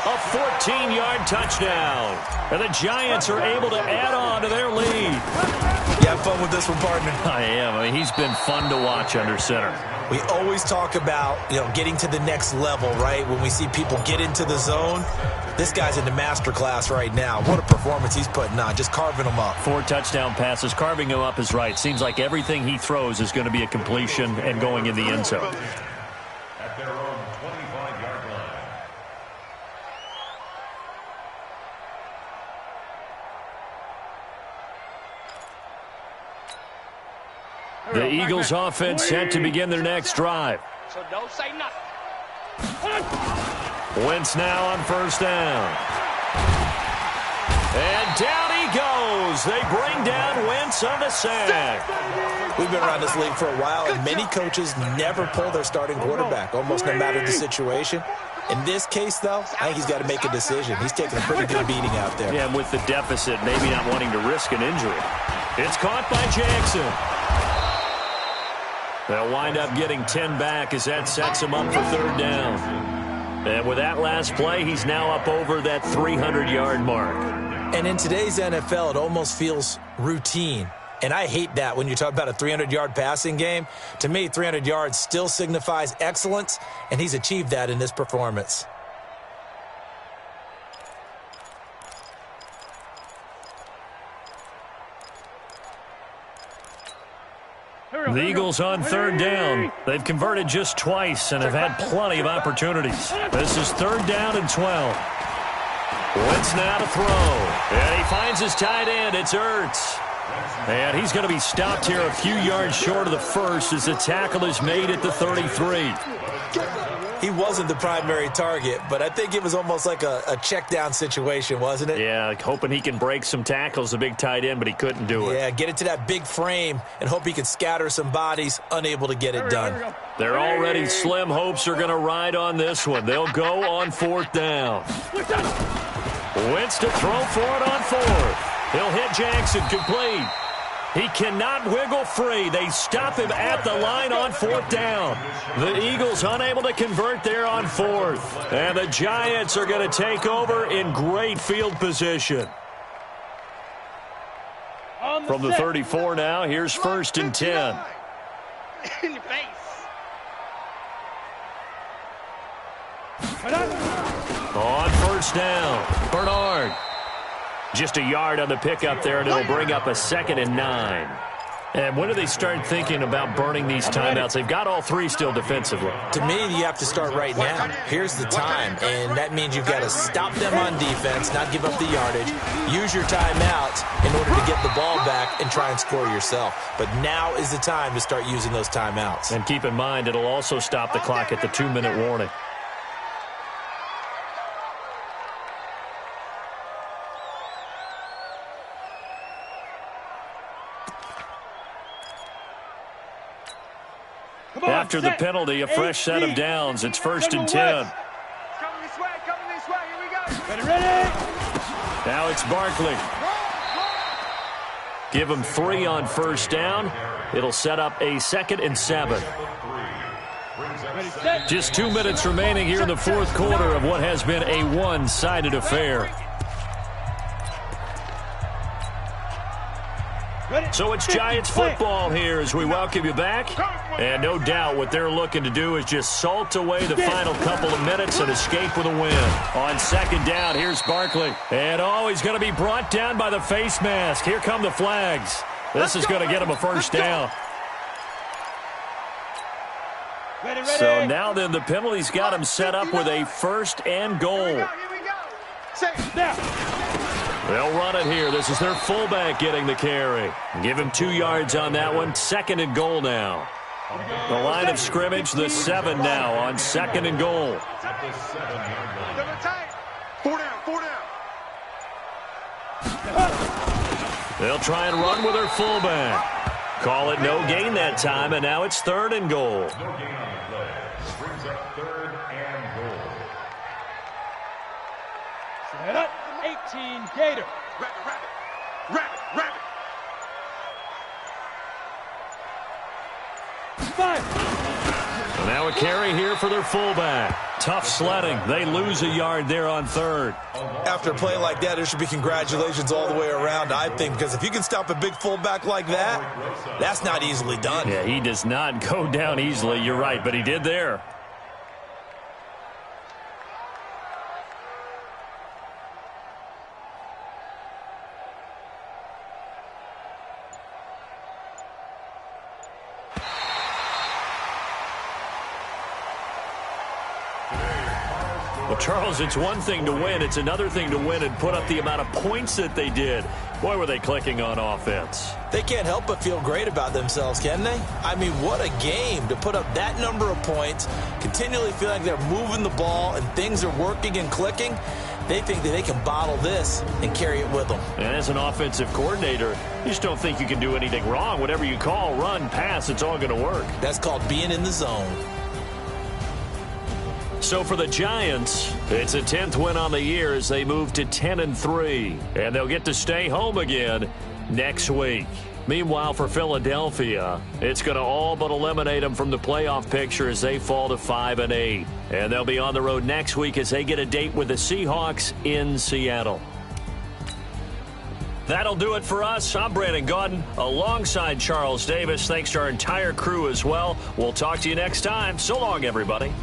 A 14-yard touchdown. And the Giants are able to add on to their lead. You have fun with this one, partner? I am. I mean, he's been fun to watch under center. We always talk about, getting to the next level, right? When we see people get into the zone, this guy's in the master class right now. What a performance he's putting on, just carving them up. 4 touchdown passes. Carving him up is right. Seems like everything he throws is going to be a completion and going in the end zone. At their own 25-yard line. The Eagles offense set to begin their next drive. So don't say nothing. Wentz now on first down. And down he goes. They bring down Wentz on the sack. We've been around this league for a while, and many coaches never pull their starting quarterback, almost no matter the situation. In this case, though, I think he's got to make a decision. He's taking a pretty good beating out there. Yeah, and with the deficit, maybe not wanting to risk an injury. It's caught by Jackson. They'll wind up getting 10 back as that sets him up for third down. And with that last play, he's now up over that 300-yard mark. And in today's NFL, it almost feels routine. And I hate that when you talk about a 300-yard passing game. To me, 300 yards still signifies excellence, and he's achieved that in this performance. The Eagles on third down. They've converted just twice and have had plenty of opportunities. This is third down and 12. Wentz now to throw. And he finds his tight end. It's Ertz. And he's going to be stopped here a few yards short of the first as the tackle is made at the 33. He wasn't the primary target, but I think it was almost like a check-down situation, wasn't it? Yeah, like hoping he can break some tackles, a big tight end, but he couldn't do it. Yeah, get it to that big frame and hope he can scatter some bodies, unable to get it done. Their already slim hopes are going to ride on this one. They'll go on fourth down. Wentz to throw for it on fourth. He'll hit Jackson, complete. He cannot wiggle free. They stop him at the line on fourth down. The Eagles unable to convert there on fourth. And the Giants are going to take over in great field position. From the 34 now, here's first and 10. In your face. On first down, Bernard. Just a yard on the pickup there, and it'll bring up a 2nd and 9. And when do they start thinking about burning these timeouts? They've got all three still defensively. To me, you have to start right now. Here's the time, and that means you've got to stop them on defense, not give up the yardage, use your timeouts in order to get the ball back and try and score yourself. But now is the time to start using those timeouts. And keep in mind, it'll also stop the clock at the 2-minute warning. After the penalty, a fresh set of downs. It's first and 10. Coming this way, here we go. Ready? Now it's Barkley. Give him 3 on first down. It'll set up a 2nd and 7. Just 2 minutes remaining here in the fourth quarter of what has been a one-sided affair. So it's Giants football here as we welcome you back. And no doubt what they're looking to do is just salt away the final couple of minutes and escape with a win. On second down, here's Barkley. And he's going to be brought down by the face mask. Here come the flags. This is going to get him a first down. So now then the penalty's got him set up with a 1st and goal. Here we go. Say it now. They'll run it here. This is their fullback getting the carry. Give him 2 yards on that one. 2nd and goal now. The line of scrimmage, the 7 now on 2nd and goal. Four down. They'll try and run with their fullback. Call it no gain that time, and now it's 3rd and goal. No gain on the play. Brings up 3rd and goal. Set up. 18 Gator. Rabbit. 5. So now a carry here for their fullback. Tough sledding. They lose a yard there on 3rd. After a play like that, there should be congratulations all the way around, I think, because if you can stop a big fullback like that, that's not easily done. Yeah, he does not go down easily. You're right, but he did there. Well, Charles, it's one thing to win. It's another thing to win and put up the amount of points that they did. Boy, were they clicking on offense. They can't help but feel great about themselves, can they? I mean, what a game to put up that number of points, continually feel like they're moving the ball and things are working and clicking. They think that they can bottle this and carry it with them. And as an offensive coordinator, you just don't think you can do anything wrong. Whatever you call, run, pass, it's all going to work. That's called being in the zone. So for the Giants, it's a 10th win on the year as they move to 10-3. And they'll get to stay home again next week. Meanwhile, for Philadelphia, it's going to all but eliminate them from the playoff picture as they fall to 5-8. And they'll be on the road next week as they get a date with the Seahawks in Seattle. That'll do it for us. I'm Brandon Gaudin alongside Charles Davis. Thanks to our entire crew as well. We'll talk to you next time. So long, everybody.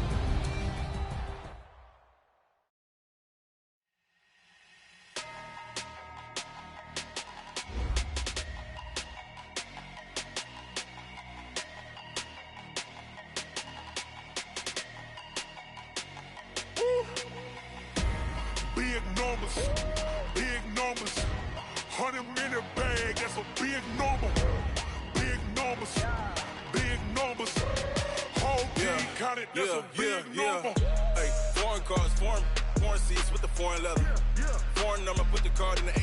Big numbers, 100-minute bag, that's a big number. Big numbers, whole team counted, that's a big number. Hey, foreign cars, foreign seats with the foreign leather. Foreign number, put the card in the 18.